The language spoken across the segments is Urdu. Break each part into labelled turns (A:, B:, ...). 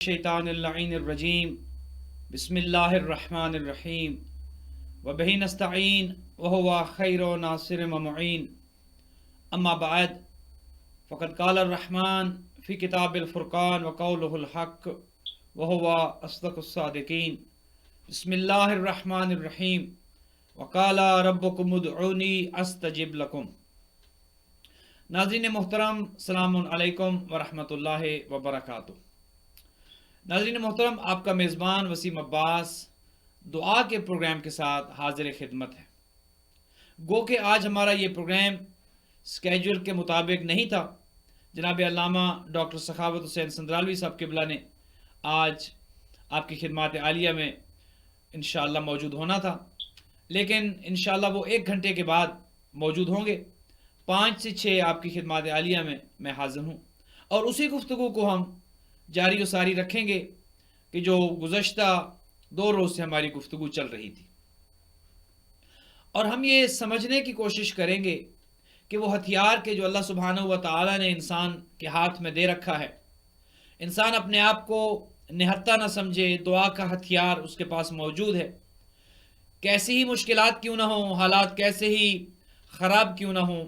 A: الشیطان اللعین الرجیم بسم اللہ الرحمن الرحیم وبہ نستعین وہو خیر ناصر و معین اما بعد فقد قال الرحمن فی کتاب الفرقان وقولہ الحق وہو اصدق الصادقین بسم اللہ الرحمن الرحیم وقال ربکم ادعونی استجب لکم۔ ناظرین محترم، السلام علیکم ورحمۃ اللہ وبرکاتہ۔ ناظرین محترم، آپ کا میزبان وسیم عباس دعا کے پروگرام کے ساتھ حاضر خدمت ہے۔ گو کہ آج ہمارا یہ پروگرام سکیجول کے مطابق نہیں تھا۔ جناب علامہ ڈاکٹر سخاوت حسین سندرالوی صاحب قبلہ نے آج آپ کی خدمات عالیہ میں انشاءاللہ موجود ہونا تھا، لیکن انشاءاللہ وہ 1 گھنٹے کے بعد موجود ہوں گے۔ 5 سے 6 آپ کی خدمات عالیہ میں حاضر ہوں، اور اسی گفتگو کو ہم جاری و ساری رکھیں گے کہ جو گزشتہ 2 روز سے ہماری گفتگو چل رہی تھی، اور ہم یہ سمجھنے کی کوشش کریں گے کہ وہ ہتھیار کے جو اللہ سبحانہ و تعالی نے انسان کے ہاتھ میں دے رکھا ہے، انسان اپنے آپ کو نہتہ نہ سمجھے، دعا کا ہتھیار اس کے پاس موجود ہے۔ کیسی ہی مشکلات کیوں نہ ہوں، حالات کیسے ہی خراب کیوں نہ ہوں،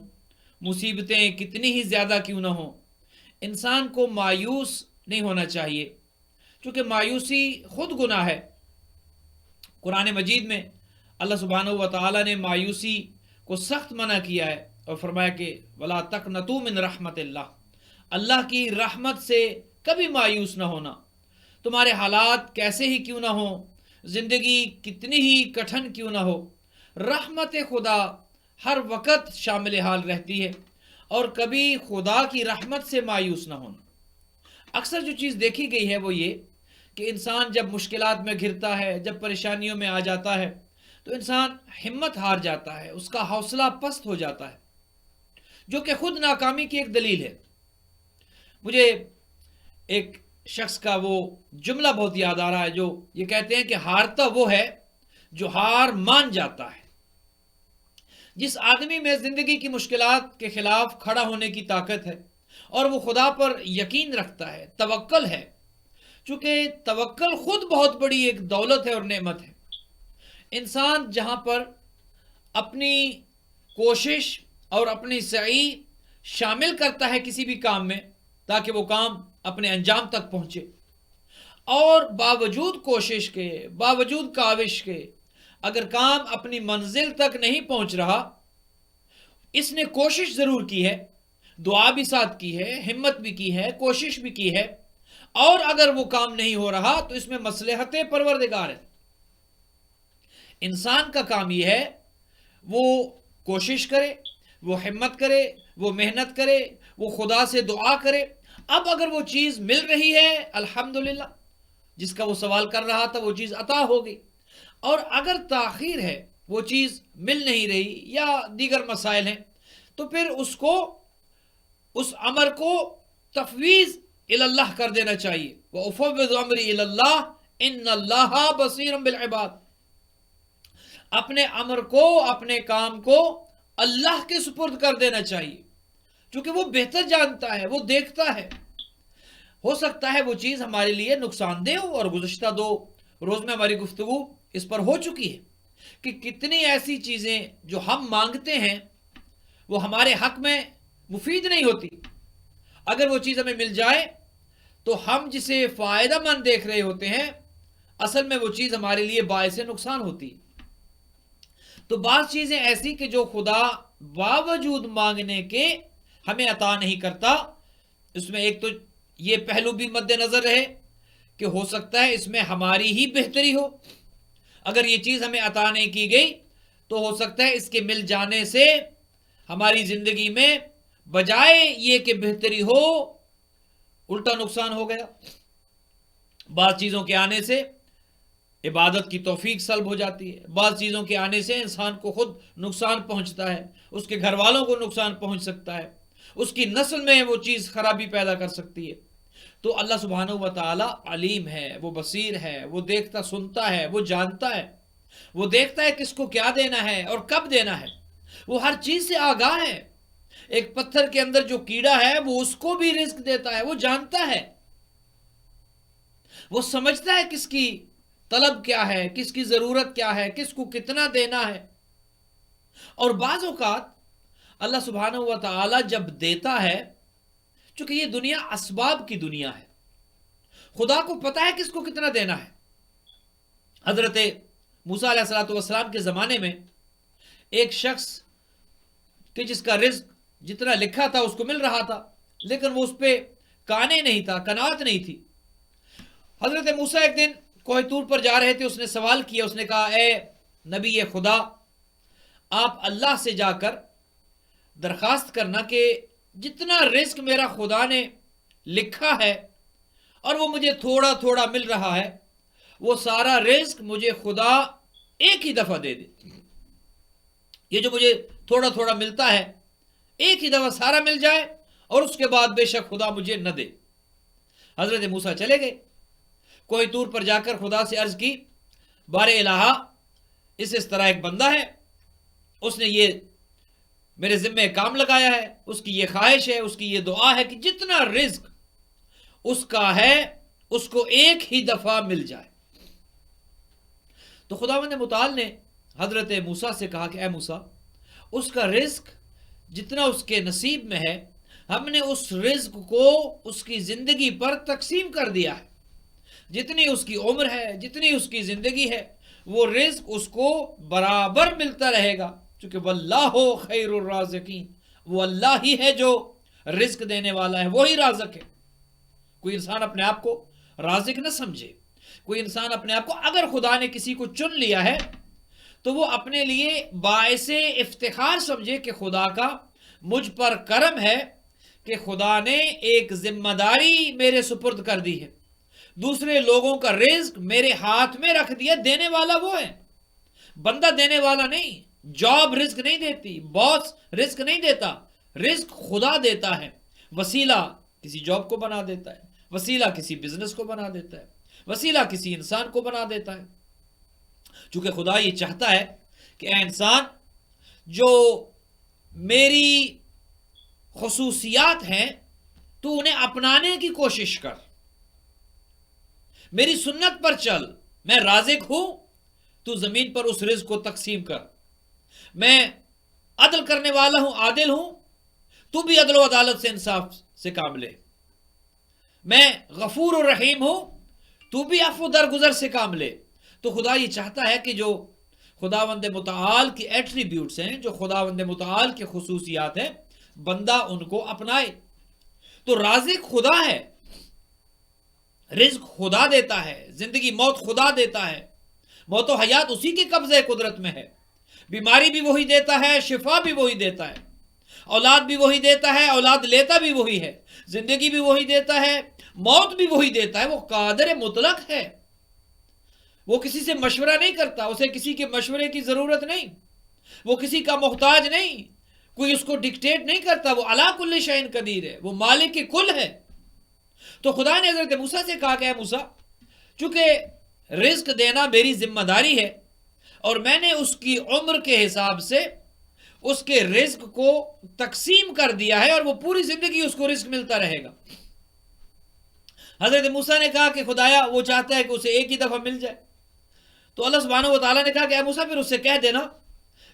A: مصیبتیں کتنی ہی زیادہ کیوں نہ ہوں، انسان کو مایوس نہیں ہونا چاہیے، کیونکہ مایوسی خود گناہ ہے۔ قرآن مجید میں اللہ سبحانہ و تعالی نے مایوسی کو سخت منع کیا ہے اور فرمایا کہ وَلَا تَقْنَطُوا مِن رَحْمَتِ اللَّهِ، اللہ کی رحمت سے کبھی مایوس نہ ہونا۔ تمہارے حالات کیسے ہی کیوں نہ ہوں، زندگی کتنی ہی کٹھن کیوں نہ ہو، رحمت خدا ہر وقت شامل حال رہتی ہے، اور کبھی خدا کی رحمت سے مایوس نہ ہونا۔ اکثر جو چیز دیکھی گئی ہے وہ یہ کہ انسان جب مشکلات میں گھرتا ہے، جب پریشانیوں میں آ جاتا ہے، تو انسان ہمت ہار جاتا ہے، اس کا حوصلہ پست ہو جاتا ہے، جو کہ خود ناکامی کی ایک دلیل ہے۔ مجھے ایک شخص کا وہ جملہ بہت یاد آ رہا ہے، جو یہ کہتے ہیں کہ ہارتا وہ ہے جو ہار مان جاتا ہے۔ جس آدمی میں زندگی کی مشکلات کے خلاف کھڑا ہونے کی طاقت ہے اور وہ خدا پر یقین رکھتا ہے، توکل ہے، چونکہ توکل خود بہت بڑی ایک دولت ہے اور نعمت ہے۔ انسان جہاں پر اپنی کوشش اور اپنی سعی شامل کرتا ہے کسی بھی کام میں تاکہ وہ کام اپنے انجام تک پہنچے، اور باوجود کوشش کے، باوجود کاوش کے اگر کام اپنی منزل تک نہیں پہنچ رہا، اس نے کوشش ضرور کی ہے، دعا بھی ساتھ کی ہے، ہمت بھی کی ہے، کوشش بھی کی ہے، اور اگر وہ کام نہیں ہو رہا تو اس میں مصلحت پروردگار ہے۔ انسان کا کام یہ ہے وہ کوشش کرے، وہ ہمت کرے، وہ محنت کرے، وہ خدا سے دعا کرے۔ اب اگر وہ چیز مل رہی ہے الحمدللہ، جس کا وہ سوال کر رہا تھا وہ چیز عطا ہو گئی، اور اگر تاخیر ہے، وہ چیز مل نہیں رہی یا دیگر مسائل ہیں، تو پھر اس امر کو تفویض اللہ کر دینا چاہیے۔ وَأُفَوِّضُ أَمْرِي إِلَى اللَّهِ إِنَّ اللَّهَ بَصِيرٌ بِالْعِبَادِ، اپنے امر کو، اپنے کام کو اللہ کے سپرد کر دینا چاہیے، چونکہ وہ بہتر جانتا ہے، وہ دیکھتا ہے۔ ہو سکتا ہے وہ چیز ہمارے لیے نقصان دہ ہو، اور گزشتہ 2 روز میں ہماری گفتگو اس پر ہو چکی ہے کہ کتنی ایسی چیزیں جو ہم مانگتے ہیں وہ ہمارے حق میں مفید نہیں ہوتی۔ اگر وہ چیز ہمیں مل جائے تو ہم جسے فائدہ مند دیکھ رہے ہوتے ہیں، اصل میں وہ چیز ہمارے لیے باعث نقصان ہوتی۔ تو بعض چیزیں ایسی کہ جو خدا باوجود مانگنے کے ہمیں عطا نہیں کرتا، اس میں ایک تو یہ پہلو بھی مد نظر رہے کہ ہو سکتا ہے اس میں ہماری ہی بہتری ہو۔ اگر یہ چیز ہمیں عطا نہیں کی گئی تو ہو سکتا ہے اس کے مل جانے سے ہماری زندگی میں بجائے یہ کہ بہتری ہو، الٹا نقصان ہو گیا۔ بعض چیزوں کے آنے سے عبادت کی توفیق سلب ہو جاتی ہے، بعض چیزوں کے آنے سے انسان کو خود نقصان پہنچتا ہے، اس کے گھر والوں کو نقصان پہنچ سکتا ہے، اس کی نسل میں وہ چیز خرابی پیدا کر سکتی ہے۔ تو اللہ سبحانہ و تعالی علیم ہے، وہ بصیر ہے، وہ دیکھتا سنتا ہے، وہ جانتا ہے، وہ دیکھتا ہے کس کو کیا دینا ہے اور کب دینا ہے، وہ ہر چیز سے آگاہ ہے۔ ایک پتھر کے اندر جو کیڑا ہے وہ اس کو بھی رزق دیتا ہے، وہ جانتا ہے۔ وہ سمجھتا ہے کس کی طلب کیا ہے، کس کی ضرورت کیا ہے، کس کو کتنا دینا ہے. اور بعض اوقات اللہ سبحانہ و تعالی جب دیتا ہے، چونکہ یہ دنیا اسباب کی دنیا ہے، خدا کو پتا ہے کس کو کتنا دینا ہے. حضرت موسیٰ علیہ السلام کے زمانے میں ایک شخص کہ جس کا رزق جتنا لکھا تھا اس کو مل رہا تھا، لیکن وہ اس پہ قانع نہیں تھا، قناعت نہیں تھی. حضرت موسیٰ ایک دن کوہ طور پر جا رہے تھے. اس نے سوال کیا، اس نے کہا اے نبی خدا، آپ اللہ سے جا کر درخواست کرنا کہ جتنا رزق میرا خدا نے لکھا ہے اور وہ مجھے تھوڑا تھوڑا مل رہا ہے، وہ سارا رزق مجھے خدا ایک ہی دفعہ دے دے. یہ جو مجھے تھوڑا تھوڑا ملتا ہے ایک ہی دفعہ سارا مل جائے، اور اس کے بعد بے شک خدا مجھے نہ دے. حضرت موسیٰ چلے گئے، کوہ طور پر جا کر خدا سے عرض کی، بار الہا، اس طرح ایک بندہ ہے، اس نے یہ میرے ذمہ کام لگایا ہے، اس کی یہ خواہش ہے، اس کی یہ دعا ہے کہ جتنا رزق اس کا ہے اس کو ایک ہی دفعہ مل جائے. تو خداوند متعال نے حضرت موسیٰ سے کہا کہ اے موسیٰ، اس کا رزق جتنا اس کے نصیب میں ہے، ہم نے اس رزق کو اس کی زندگی پر تقسیم کر دیا ہے. جتنی اس کی عمر ہے، جتنی اس کی زندگی ہے، وہ رزق اس کو برابر ملتا رہے گا، چونکہ واللہ خیر الرازقین، وہ اللہ ہی ہے جو رزق دینے والا ہے، وہی رازق ہے. کوئی انسان اپنے آپ کو رازق نہ سمجھے. کوئی انسان اپنے آپ کو، اگر خدا نے کسی کو چن لیا ہے تو وہ اپنے لیے باعث افتخار سمجھے کہ خدا کا مجھ پر کرم ہے کہ خدا نے ایک ذمہ داری میرے سپرد کر دی ہے، دوسرے لوگوں کا رزق میرے ہاتھ میں رکھ دیا. دینے والا وہ ہے، بندہ دینے والا نہیں. جاب رزق نہیں دیتی، باس رزق نہیں دیتا، رزق خدا دیتا ہے. وسیلہ کسی جاب کو بنا دیتا ہے، وسیلہ کسی بزنس کو بنا دیتا ہے، وسیلہ کسی انسان کو بنا دیتا ہے. چونکہ خدا یہ چاہتا ہے کہ اے انسان، جو میری خصوصیات ہیں تو انہیں اپنانے کی کوشش کر، میری سنت پر چل. میں رازق ہوں، تو زمین پر اس رزق کو تقسیم کر. میں عدل کرنے والا ہوں، عادل ہوں، تو بھی عدل و عدالت سے، انصاف سے کام لے. میں غفور و رحیم ہوں، تو بھی عفو درگزر سے کام لے. تو خدا یہ چاہتا ہے کہ جو خداوند متعال کی ایٹریبیوٹس ہیں، جو خداوند متعال کی خصوصیات ہیں، بندہ ان کو اپنائے. تو رازق خدا ہے، رزق خدا دیتا ہے، زندگی موت خدا دیتا ہے، موت و حیات اسی کے قبضے قدرت میں ہے. بیماری بھی وہی دیتا ہے، شفا بھی وہی دیتا ہے، اولاد بھی وہی دیتا ہے، اولاد لیتا بھی وہی ہے، زندگی بھی وہی دیتا ہے، موت بھی وہی دیتا ہے. وہ قادر مطلق ہے، وہ کسی سے مشورہ نہیں کرتا، اسے کسی کے مشورے کی ضرورت نہیں، وہ کسی کا محتاج نہیں، کوئی اس کو ڈکٹیٹ نہیں کرتا. وہ علی کل شیء قدیر ہے، وہ مالک کل ہے. تو خدا نے حضرت موسیٰ سے کہا کہ اے موسیٰ، چونکہ رزق دینا میری ذمہ داری ہے، اور میں نے اس کی عمر کے حساب سے اس کے رزق کو تقسیم کر دیا ہے، اور وہ پوری زندگی اس کو رزق ملتا رہے گا. حضرت موسیٰ نے کہا کہ خدایا، وہ چاہتا ہے کہ اسے ایک ہی دفعہ مل جائے. تو اللہ سبحانہ و تعالیٰ نے کہا کہ اے موسیٰ، پھر اسے کہہ دینا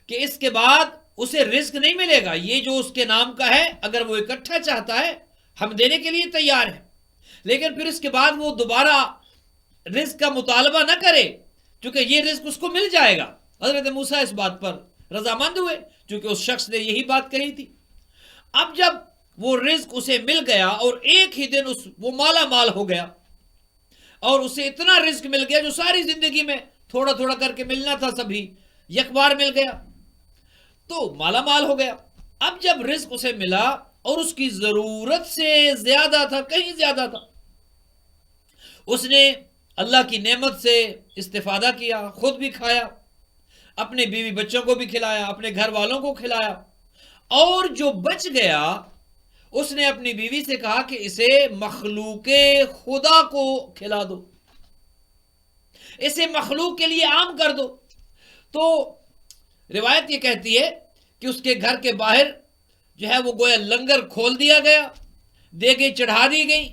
A: کہ اس کے بعد اسے رزق نہیں ملے گا. یہ جو اس کے نام کا ہے، اگر وہ اکٹھا چاہتا ہے، ہم دینے کے لیے تیار ہیں، لیکن پھر اس کے بعد وہ دوبارہ رزق کا مطالبہ نہ کرے، کیونکہ یہ رزق اس کو مل جائے گا. حضرت موسیٰ اس بات پر رضامند ہوئے، کیونکہ اس شخص نے یہی بات کہی تھی. اب جب وہ رزق اسے مل گیا اور ایک ہی دن وہ مالا مال ہو گیا، اور اسے اتنا رزق مل گیا جو ساری زندگی میں تھوڑا تھوڑا کر کے ملنا تھا، سبھی یک بار مل گیا، تو مالا مال ہو گیا. اب جب رزق اسے ملا اور اس کی ضرورت سے زیادہ تھا، کہیں زیادہ تھا، اس نے اللہ کی نعمت سے استفادہ کیا، خود بھی کھایا، اپنے بیوی بچوں کو بھی کھلایا، اپنے گھر والوں کو کھلایا، اور جو بچ گیا اس نے اپنی بیوی سے کہا کہ اسے مخلوق خدا کو کھلا دو، اسے مخلوق کے لیے عام کر دو. تو روایت یہ کہتی ہے کہ اس کے گھر کے باہر جو ہے وہ گویا لنگر کھول دیا گیا، دیگیں چڑھا دی گئی،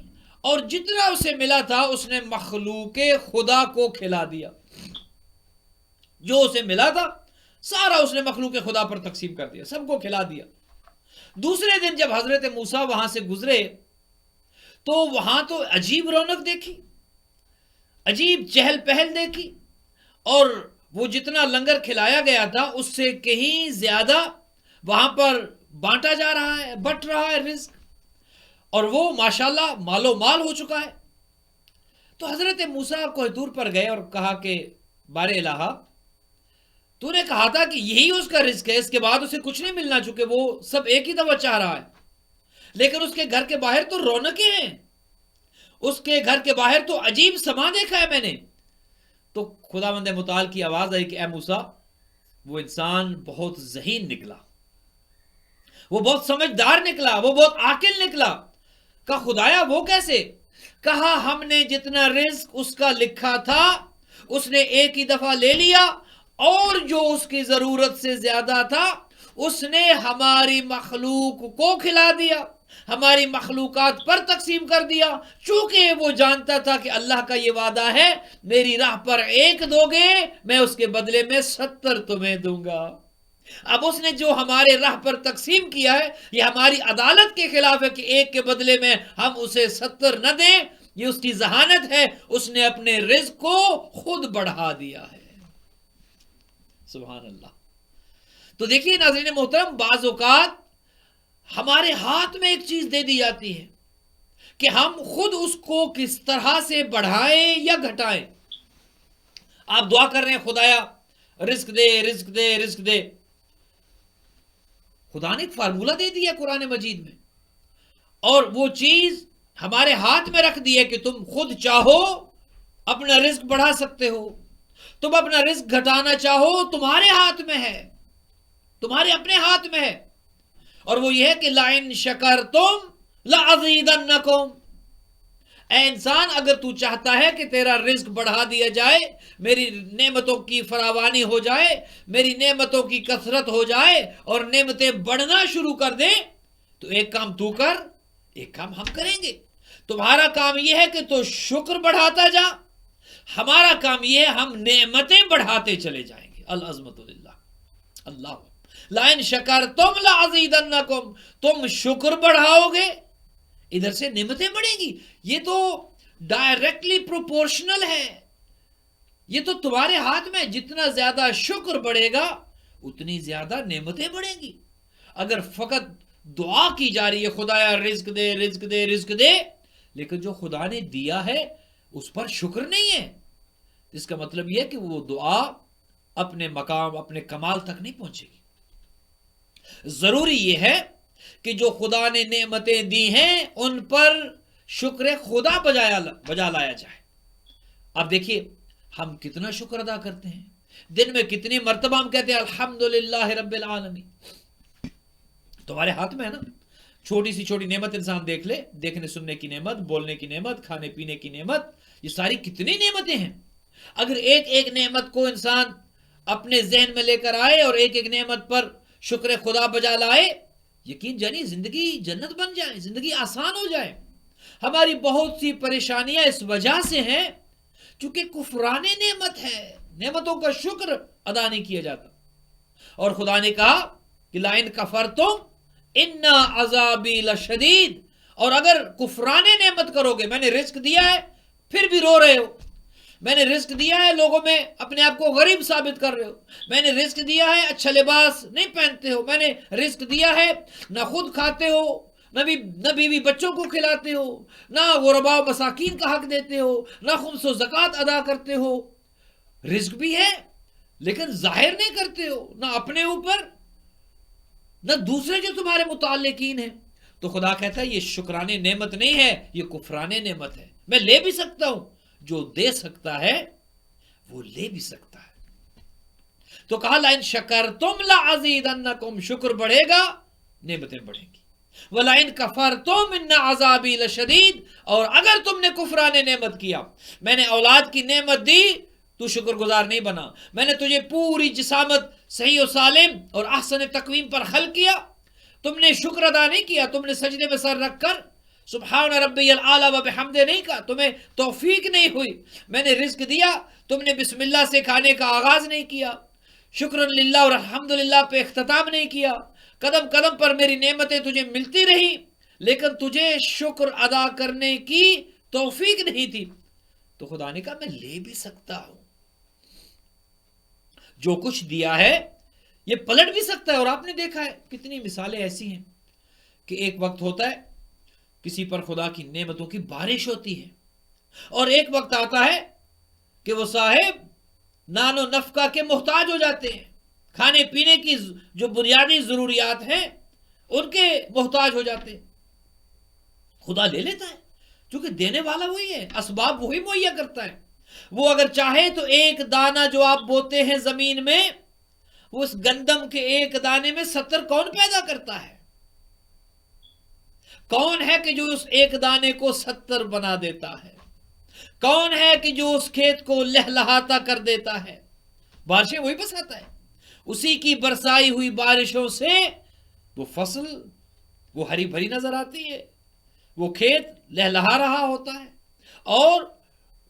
A: اور جتنا اسے ملا تھا اس نے مخلوق خدا کو کھلا دیا. جو اسے ملا تھا سارا اس نے مخلوق خدا پر تقسیم کر دیا, سب کو کھلا دیا. دوسرے دن جب حضرت موسیٰ وہاں سے گزرے تو وہاں تو عجیب رونق دیکھی, عجیب چہل پہل دیکھی, اور وہ جتنا لنگر کھلایا گیا تھا اس سے کہیں زیادہ وہاں پر بانٹا جا رہا ہے, بٹ رہا ہے رزق, اور وہ ماشاءاللہ مال و مال ہو چکا ہے. تو حضرت موسیٰ کوہ طور پر گئے اور کہا کہ بار الہ, تو نے کہا تھا کہ یہی اس کا رزق ہے, اس کے بعد اسے کچھ نہیں ملنا, چونکہ وہ سب ایک ہی دفعہ چاہ رہا ہے. لیکن اس کے گھر کے باہر تو رونقیں ہیں, اس کے گھر کے باہر تو عجیب سما دیکھا ہے میں نے. تو خداوند متعال کی آواز آئی کہ اے موسیٰ, وہ انسان بہت ذہین نکلا, وہ بہت سمجھدار نکلا, وہ بہت عاقل نکلا. کہا خدایا وہ کیسے؟ کہا ہم نے جتنا رزق اس کا لکھا تھا اس نے ایک ہی دفعہ لے لیا, اور جو اس کی ضرورت سے زیادہ تھا اس نے ہماری مخلوق کو کھلا دیا, ہماری مخلوقات پر تقسیم کر دیا, چونکہ وہ جانتا تھا کہ اللہ کا یہ وعدہ ہے میری راہ پر ایک دو گے میں اس کے بدلے میں 70 تمہیں دوں گا. اب اس نے جو ہمارے راہ پر تقسیم کیا ہے یہ ہماری عدالت کے خلاف ہے کہ ایک کے بدلے میں ہم اسے 70 نہ دیں, یہ اس کی ذہانت ہے, اس نے اپنے رزق کو خود بڑھا دیا ہے. سبحان اللہ. تو دیکھیے ناظرین محترم, بعض اوقات ہمارے ہاتھ میں ایک چیز دے دی جاتی ہے کہ ہم خود اس کو کس طرح سے بڑھائیں یا گھٹائیں. آپ دعا کر رہے ہیں خدایا رزق دے رزق دے رزق دے, خدا نے ایک فارمولہ دے دیا قرآن مجید میں, اور وہ چیز ہمارے ہاتھ میں رکھ دی ہے کہ تم خود چاہو اپنا رزق بڑھا سکتے ہو, تم اپنا رزق گھٹانا چاہو تمہارے ہاتھ میں ہے, تمہارے اپنے ہاتھ میں ہے. اور وہ یہ ہے کہ لَئِن شَكَرْتُمْ لَأَزِيدَنَّكُمْ, اے انسان اگر تو چاہتا ہے کہ تیرا رزق بڑھا دیا جائے, میری نعمتوں کی فراوانی ہو جائے, میری نعمتوں کی کثرت ہو جائے اور نعمتیں بڑھنا شروع کر دیں, تو ایک کام تو کر, ایک کام ہم کریں گے. تمہارا کام یہ ہے کہ تو شکر بڑھاتا جا, ہمارا کام یہ ہے ہم نعمتیں بڑھاتے چلے جائیں گے. العظمت للہ. اللہ لَئِن شَكَرْتُمْ لَأَزِيدَنَّكُمْ, تم شکر بڑھاؤ گے ادھر سے نعمتیں بڑھیں گی. یہ تو ڈائریکٹلی پروپورشنل ہے, یہ تو تمہارے ہاتھ میں, جتنا زیادہ شکر بڑھے گا اتنی زیادہ نعمتیں بڑھیں گی. اگر فقط دعا کی جا رہی ہے خدایا رزق دے رزق دے رزق دے, لیکن جو خدا نے دیا ہے اس پر شکر نہیں ہے, اس کا مطلب یہ ہے کہ وہ دعا اپنے مقام اپنے کمال تک نہیں پہنچے گی. ضروری یہ ہے کہ جو خدا نے نعمتیں دی ہیں ان پر شکر خدا بجا لایا جائے. اب دیکھیے ہم کتنا شکر ادا کرتے ہیں, دن میں کتنی مرتبہ ہم کہتے ہیں الحمدللہ رب العالمین. تمہارے ہاتھ میں ہے نا, چھوٹی سی چھوٹی نعمت انسان دیکھ لے, دیکھنے سننے کی نعمت, بولنے کی نعمت, کھانے پینے کی نعمت, یہ ساری کتنی نعمتیں ہیں. اگر ایک ایک نعمت کو انسان اپنے ذہن میں لے کر آئے اور ایک ایک نعمت پر شکر خدا بجا لائے, یقین جانی زندگی جنت بن جائے, زندگی آسان ہو جائے. ہماری بہت سی پریشانیاں اس وجہ سے ہیں چونکہ کفران نعمت ہے, نعمتوں کا شکر ادا نہیں کیا جاتا. اور خدا نے کہا کہ لَئِن كَفَرْتُمْ إِنَّ عَذَابِي لَشَدِيدٌ, اور اگر کفران نعمت کرو گے, میں نے رزق دیا ہے پھر بھی رو رہے ہو, میں نے رزق دیا ہے لوگوں میں اپنے آپ کو غریب ثابت کر رہے ہو, میں نے رزق دیا ہے اچھا لباس نہیں پہنتے ہو, میں نے رزق دیا ہے نہ خود کھاتے ہو نہ بیوی بچوں کو کھلاتے ہو, نہ غرباء و مساکین کا حق دیتے ہو, نہ خمس و زکوٰۃ ادا کرتے ہو. رزق بھی ہے لیکن ظاہر نہیں کرتے ہو, نہ اپنے اوپر نہ دوسرے جو تمہارے متعلقین ہیں. تو خدا کہتا ہے یہ شکرانے نعمت نہیں ہے, یہ کفرانے نعمت ہے. میں لے بھی سکتا ہوں, جو دے سکتا ہے وہ لے بھی سکتا ہے. تو کہا لَئِن شَكَرْتُمْ لَأَزِيدَنَّكُمْ, شکر بڑھے گا نعمتیں بڑھیں گی. وَلَئِن كَفَرْتُمْ إِنَّ عَذَابِي لَشَدِيدٌ, اور اگر تم نے کفران نعمت کیا, میں نے اولاد کی نعمت دی تو شکر گزار نہیں بنا, میں نے تجھے پوری جسامت صحیح و سالم اور احسن تقویم پر خلق کیا, تم نے شکر ادا نہیں کیا, تم نے سجدے میں سر رکھ کر سبحان ربی الاعلی و بحمدہ نہیں کہا، تمہیں توفیق نہیں ہوئی، میں نے رزق دیا، تم نے بسم اللہ سے کھانے کا آغاز نہیں کیا، شکر للہ اور الحمدللہ پہ اختتام نہیں کیا، قدم قدم پر میری نعمتیں تجھے ملتی رہی لیکن تجھے شکر ادا کرنے کی توفیق نہیں تھی، تو خدا نے کہا میں لے بھی سکتا ہوں، جو کچھ دیا ہے یہ پلٹ بھی سکتا ہے۔ اور آپ نے دیکھا ہے کتنی مثالیں ایسی ہیں کہ ایک وقت ہوتا ہے کسی پر خدا کی نعمتوں کی بارش ہوتی ہے، اور ایک وقت آتا ہے کہ وہ صاحب نان و نفقہ کے محتاج ہو جاتے ہیں، کھانے پینے کی جو بنیادی ضروریات ہیں ان کے محتاج ہو جاتے ہیں۔ خدا لے لیتا ہے کیونکہ دینے والا وہی ہے، اسباب وہی مہیا کرتا ہے۔ وہ اگر چاہے تو ایک دانہ جو آپ بوتے ہیں زمین میں، وہ اس گندم کے ایک دانے میں 70 کون پیدا کرتا ہے؟ کون ہے کہ جو اس ایک دانے کو 70 بنا دیتا ہے؟ کون ہے کہ جو اس کھیت کو لہلہاتا کر دیتا ہے؟ بارشیں وہی بساتا ہے، اسی کی برسائی ہوئی بارشوں سے وہ فصل وہ ہری بھری نظر آتی ہے، وہ کھیت لہلہا رہا ہوتا ہے، اور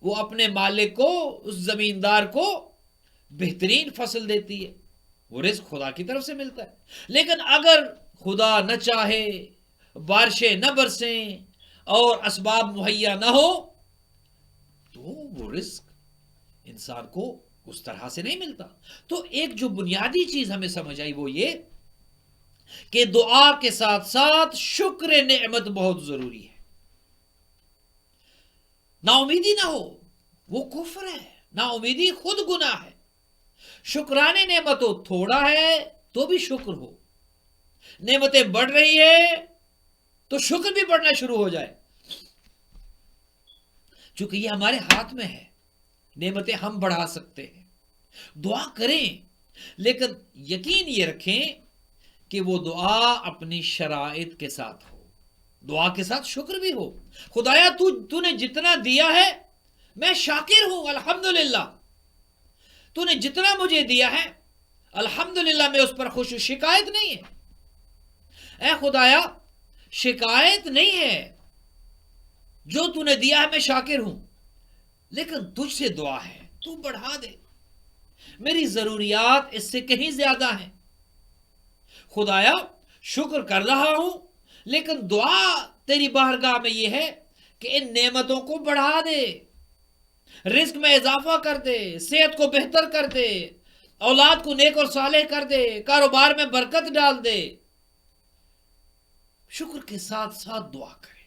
A: وہ اپنے مالک کو، اس زمیندار کو بہترین فصل دیتی ہے۔ وہ رزق خدا کی طرف سے ملتا ہے۔ لیکن اگر خدا نہ چاہے، بارشیں نہ برسیں اور اسباب مہیا نہ ہو تو وہ رزق انسان کو اس طرح سے نہیں ملتا۔ تو ایک جو بنیادی چیز ہمیں سمجھ آئی وہ یہ کہ دعا کے ساتھ ساتھ شکر نعمت بہت ضروری ہے۔ نا امیدی نہ ہو، وہ کفر ہے، نا امیدی خود گناہ ہے۔ شکرانے نعمت ہو، تھوڑا ہے تو بھی شکر ہو، نعمتیں بڑھ رہی ہے تو شکر بھی بڑھنا شروع ہو جائے، چونکہ یہ ہمارے ہاتھ میں ہے، نعمتیں ہم بڑھا سکتے ہیں۔ دعا کریں لیکن یقین یہ رکھیں کہ وہ دعا اپنی شرائط کے ساتھ ہو، دعا کے ساتھ شکر بھی ہو۔ خدایا تو نے جتنا دیا ہے میں شاکر ہوں، الحمدللہ، تو نے جتنا مجھے دیا ہے الحمدللہ میں اس پر خوش ہوں، شکایت نہیں ہے۔ اے خدایا شکایت نہیں ہے، جو تو نے دیا ہے میں شاکر ہوں، لیکن تجھ سے دعا ہے تو بڑھا دے، میری ضروریات اس سے کہیں زیادہ ہیں۔ خدایا شکر کر رہا ہوں لیکن دعا تیری بارگاہ میں یہ ہے کہ ان نعمتوں کو بڑھا دے، رزق میں اضافہ کر دے، صحت کو بہتر کر دے، اولاد کو نیک اور صالح کر دے، کاروبار میں برکت ڈال دے۔ شکر کے ساتھ ساتھ دعا کریں،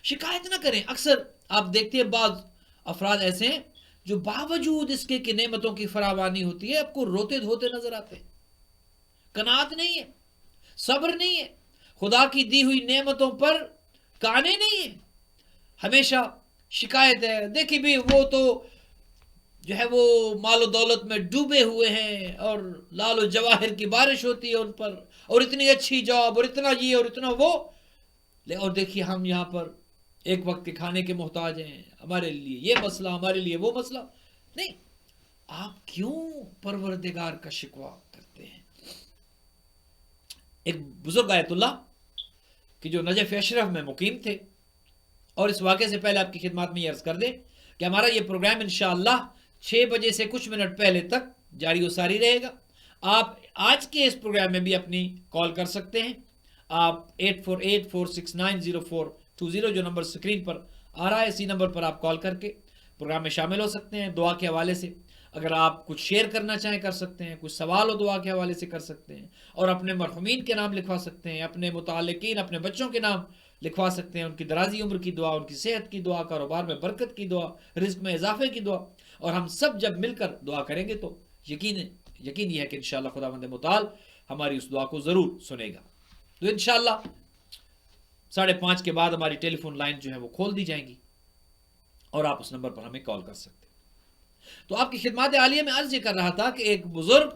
A: شکایت نہ کریں۔ اکثر آپ دیکھتے ہیں بعض افراد ایسے ہیں جو باوجود اس کے کہ نعمتوں کی فراوانی ہوتی ہے آپ کو روتے دھوتے نظر آتے ہیں، قناعت نہیں ہے، صبر نہیں ہے، خدا کی دی ہوئی نعمتوں پر قانے نہیں ہے، ہمیشہ شکایت ہے۔ دیکھیں بھی وہ تو جو ہے وہ مال و دولت میں ڈوبے ہوئے ہیں اور لال و جواہر کی بارش ہوتی ہے ان پر، اور اتنی اچھی جاب اور اتنا یہ اور اتنا وہ، اور دیکھیے ہم یہاں پر ایک وقت کے کھانے کے محتاج ہیں، ہمارے لیے یہ مسئلہ، ہمارے لیے وہ مسئلہ نہیں۔ آپ کیوں پروردگار کا شکوہ کرتے ہیں؟ ایک بزرگ آیت اللہ کہ جو نجف اشرف میں مقیم تھے، اور اس واقعے سے پہلے آپ کی خدمات میں یہ عرض کر دیں کہ ہمارا یہ پروگرام انشاءاللہ 6 بجے سے کچھ منٹ پہلے تک جاری و ساری رہے گا۔ آپ آج کے اس پروگرام میں بھی اپنی کال کر سکتے ہیں، آپ 8484690420 جو نمبر سکرین پر آ رہا ہے اسی نمبر پر آپ کال کر کے پروگرام میں شامل ہو سکتے ہیں۔ دعا کے حوالے سے اگر آپ کچھ شیئر کرنا چاہیں کر سکتے ہیں، کچھ سوال ہو دعا کے حوالے سے کر سکتے ہیں، اور اپنے مرحومین کے نام لکھوا سکتے ہیں، اپنے متعلقین اپنے بچوں کے نام لکھوا سکتے ہیں، ان کی درازی عمر کی دعا، ان کی صحت کی دعا، کاروبار میں برکت کی دعا، رزق میں اضافے کی دعا، اور ہم سب جب مل کر دعا کریں گے تو یقین یہ ہے کہ انشاءاللہ خداوند متعال ہماری اس دعا کو ضرور سنے گا۔ تو انشاءاللہ 5:30 کے بعد ہماری ٹیلی فون لائن جو ہے وہ کھول دی جائیں گی اور آپ اس نمبر پر ہمیں کال کر سکتے ہیں۔ تو آپ کی خدمات عالیہ میں عرض یہ کر رہا تھا کہ ایک بزرگ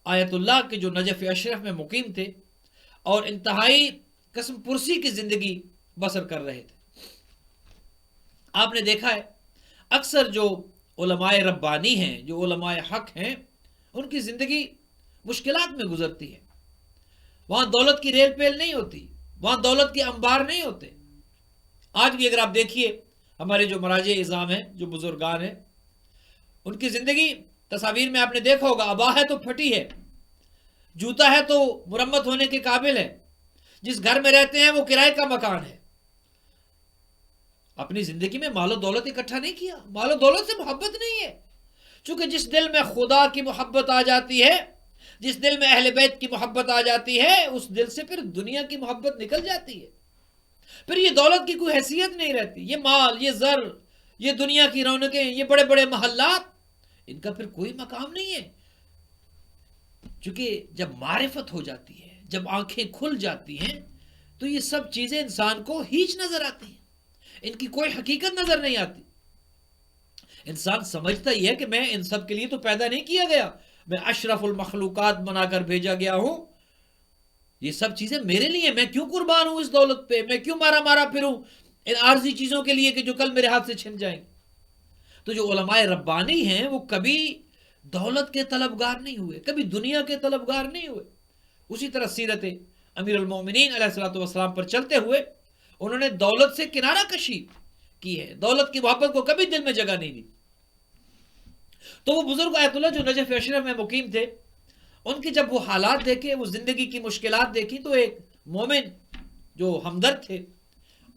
A: آیت اللہ کے جو نجف اشرف میں مقیم تھے اور انتہائی قسم پرسی کی زندگی بسر کر رہے تھے۔ آپ نے دیکھا ہے اکثر جو علماء ربانی ہیں، جو علماء حق ہیں، ان کی زندگی مشکلات میں گزرتی ہے، وہاں دولت کی ریل پیل نہیں ہوتی،
B: وہاں دولت کے انبار نہیں ہوتے. آج بھی اگر آپ دیکھیے ہمارے جو مراجع اعظام ہیں، جو بزرگان ہیں، ان کی زندگی تصاویر میں آپ نے دیکھا ہوگا، ابا ہے تو پھٹی ہے، جوتا ہے تو مرمت ہونے کے قابل ہے، جس گھر میں رہتے ہیں وہ کرائے کا مکان ہے. اپنی زندگی میں مال و دولت اکٹھا نہیں کیا. مال و دولت سے محبت نہیں ہے، چونکہ جس دل میں خدا کی محبت آ جاتی ہے، جس دل میں اہل بیت کی محبت آ جاتی ہے، اس دل سے پھر دنیا کی محبت نکل جاتی ہے. پھر یہ دولت کی کوئی حیثیت نہیں رہتی. یہ مال، یہ زر، یہ دنیا کی رونقیں، یہ بڑے بڑے محلات، ان کا پھر کوئی مقام نہیں ہے. چونکہ جب معرفت ہو جاتی ہے، جب آنکھیں کھل جاتی ہیں، تو یہ سب چیزیں انسان کو ہیچ نظر آتی ہیں، ان کی کوئی حقیقت نظر نہیں آتی. انسان سمجھتا ہی ہے کہ میں ان سب کے لیے تو پیدا نہیں کیا گیا، میں اشرف المخلوقات بنا کر بھیجا گیا ہوں، یہ سب چیزیں میرے لیے، میں کیوں قربان ہوں اس دولت پہ، میں کیوں مارا مارا پھروں ان عارضی چیزوں کے لیے کہ جو کل میرے ہاتھ سے چھن جائیں. تو جو علماء ربانی ہیں وہ کبھی دولت کے طلبگار نہیں ہوئے، کبھی دنیا کے طلبگار نہیں ہوئے. اسی طرح سیرت امیر المومنین علیہ الصلوۃ والسلام پر چلتے ہوئے انہوں نے دولت سے کنارہ کشی کی ہے، دولت کی محبت کو کبھی دل میں جگہ نہیں دی. تو وہ بزرگ آیت اللہ جو نجف اشرف میں مقیم تھے، ان کی جب وہ حالات دیکھے، وہ زندگی کی مشکلات دیکھی، تو ایک مومن جو ہمدرد تھے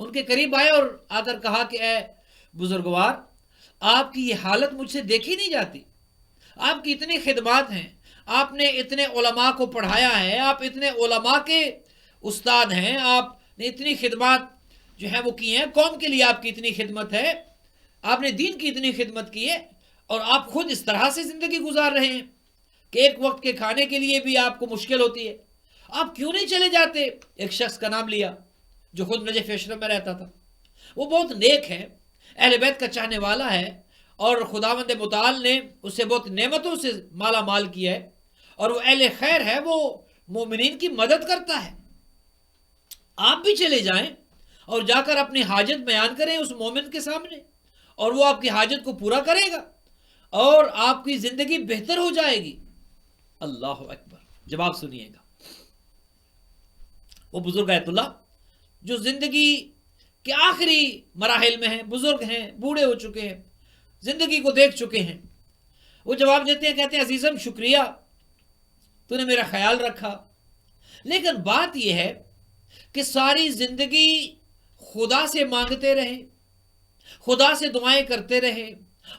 B: ان کے قریب آئے اور آ کر کہا کہ اے بزرگوار، آپ کی یہ حالت مجھ سے دیکھی نہیں جاتی، آپ کی اتنی خدمات ہیں، آپ نے اتنے علماء کو پڑھایا ہے، آپ اتنے علماء کے استاد ہیں، آپ نے اتنی خدمات جو ہیں وہ کی ہیں، قوم کے لیے آپ کی اتنی خدمت ہے، آپ نے دین کی اتنی خدمت کی ہے، اور آپ خود اس طرح سے زندگی گزار رہے ہیں کہ ایک وقت کے کھانے کے لیے بھی آپ کو مشکل ہوتی ہے، آپ کیوں نہیں چلے جاتے؟ ایک شخص کا نام لیا جو خود نجف اشرف میں رہتا تھا. وہ بہت نیک ہے، اہل بیت کا چاہنے والا ہے، اور خداوند متعال نے اسے بہت نعمتوں سے مالا مال کیا ہے، اور وہ اہل خیر ہے، وہ مومنین کی مدد کرتا ہے. آپ بھی چلے جائیں اور جا کر اپنی حاجت بیان کریں اس مومن کے سامنے، اور وہ آپ کی حاجت کو پورا کرے گا اور آپ کی زندگی بہتر ہو جائے گی. اللہ اکبر. جواب سنیے گا. وہ بزرگ آیت اللہ جو زندگی کے آخری مراحل میں ہیں، بزرگ ہیں، بوڑھے ہو چکے ہیں، زندگی کو دیکھ چکے ہیں، وہ جواب دیتے ہیں، کہتے ہیں عزیزم شکریہ، تو نے میرا خیال رکھا، لیکن بات یہ ہے کہ ساری زندگی خدا سے مانگتے رہے، خدا سے دعائیں کرتے رہے،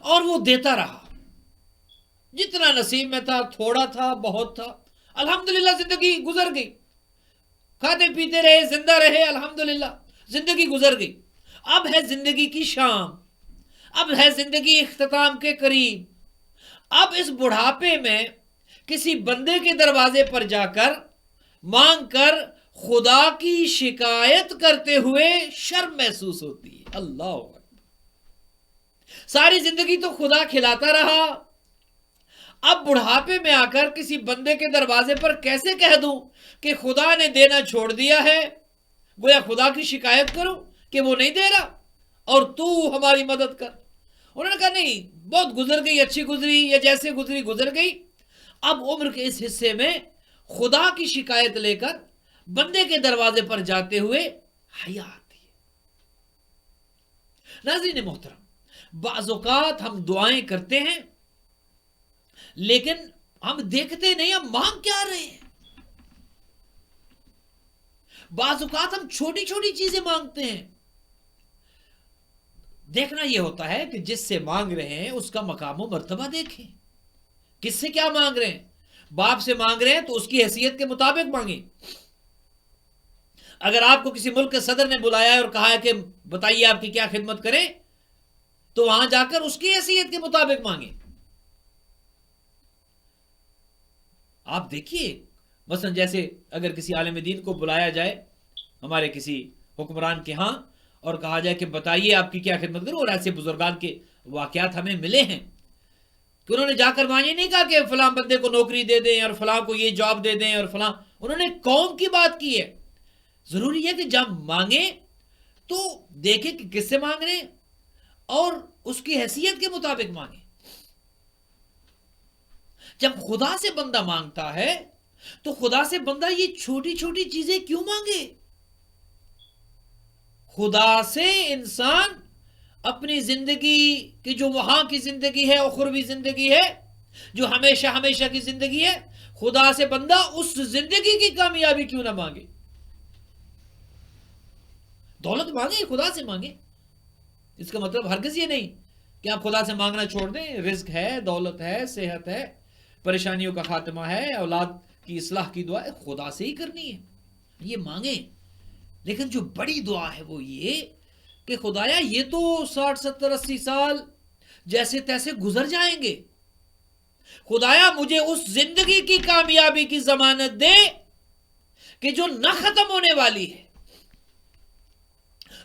B: اور وہ دیتا رہا. جتنا نصیب میں تھا، تھوڑا تھا، بہت تھا، الحمدللہ زندگی گزر گئی، کھاتے پیتے رہے، زندہ رہے، الحمدللہ زندگی گزر گئی. اب ہے زندگی کی شام، اب ہے زندگی اختتام کے قریب. اب اس بڑھاپے میں کسی بندے کے دروازے پر جا کر مانگ کر خدا کی شکایت کرتے ہوئے شرم محسوس ہوتی ہے. اللہ اکبر. ساری زندگی تو خدا کھلاتا رہا، اب بڑھاپے میں آ کر کسی بندے کے دروازے پر کیسے کہہ دوں کہ خدا نے دینا چھوڑ دیا ہے، گویا خدا کی شکایت کروں کہ وہ نہیں دے رہا اور تو ہماری مدد کر. انہوں نے کہا نہیں، بہت گزر گئی، اچھی گزری، یا جیسے گزری گزر گئی. اب عمر کے اس حصے میں خدا کی شکایت لے کر بندے کے دروازے پر جاتے ہوئے حیا آتی ہے. ناظرین محترم، بعض اوقات ہم دعائیں کرتے ہیں لیکن ہم دیکھتے نہیں ہم مانگ کیا رہے ہیں. بعض اوقات ہم چھوٹی چھوٹی چیزیں مانگتے ہیں. دیکھنا یہ ہوتا ہے کہ جس سے مانگ رہے ہیں اس کا مقام و مرتبہ دیکھیں. کس سے کیا مانگ رہے ہیں؟ باپ سے مانگ رہے ہیں تو اس کی حیثیت کے مطابق مانگیں. اگر آپ کو کسی ملک کے صدر نے بلایا ہے اور کہا ہے کہ بتائیے آپ کی کیا خدمت کریں، تو وہاں جا کر اس کی حیثیت کے مطابق مانگیں. آپ دیکھیے مثلا جیسے اگر کسی عالم دین کو بلایا جائے ہمارے کسی حکمران کے ہاں اور کہا جائے کہ بتائیے آپ کی کیا خدمت کروں، اور ایسے بزرگان کے واقعات ہمیں ملے ہیں کہ انہوں نے جا کر وہاں یہ نہیں کہا کہ فلاں بندے کو نوکری دے دیں اور فلاں کو یہ جاب دے دیں اور فلاں، انہوں نے قوم کی بات کی ہے. ضروری ہے کہ جب مانگیں تو دیکھیں کہ کس سے مانگ رہے ہیں اور اس کی حیثیت کے مطابق مانگیں. جب خدا سے بندہ مانگتا ہے تو خدا سے بندہ یہ چھوٹی چھوٹی چیزیں کیوں مانگے؟ خدا سے انسان اپنی زندگی کی جو وہاں کی زندگی ہے، اخروی زندگی ہے، جو ہمیشہ ہمیشہ کی زندگی ہے، خدا سے بندہ اس زندگی کی کامیابی کیوں نہ مانگے؟ دولت مانگے، خدا سے مانگے. اس کا مطلب ہرگز یہ نہیں کہ آپ خدا سے مانگنا چھوڑ دیں. رزق ہے، دولت ہے، صحت ہے، پریشانیوں کا خاتمہ ہے، اولاد کی اصلاح کی دعا ہے، خدا سے ہی کرنی ہے، یہ مانگیں. لیکن جو بڑی دعا ہے وہ یہ کہ خدایا یہ تو 60 70 80 سال جیسے تیسے گزر جائیں گے، خدایا مجھے اس زندگی کی کامیابی کی ضمانت دے کہ جو نہ ختم ہونے والی ہے.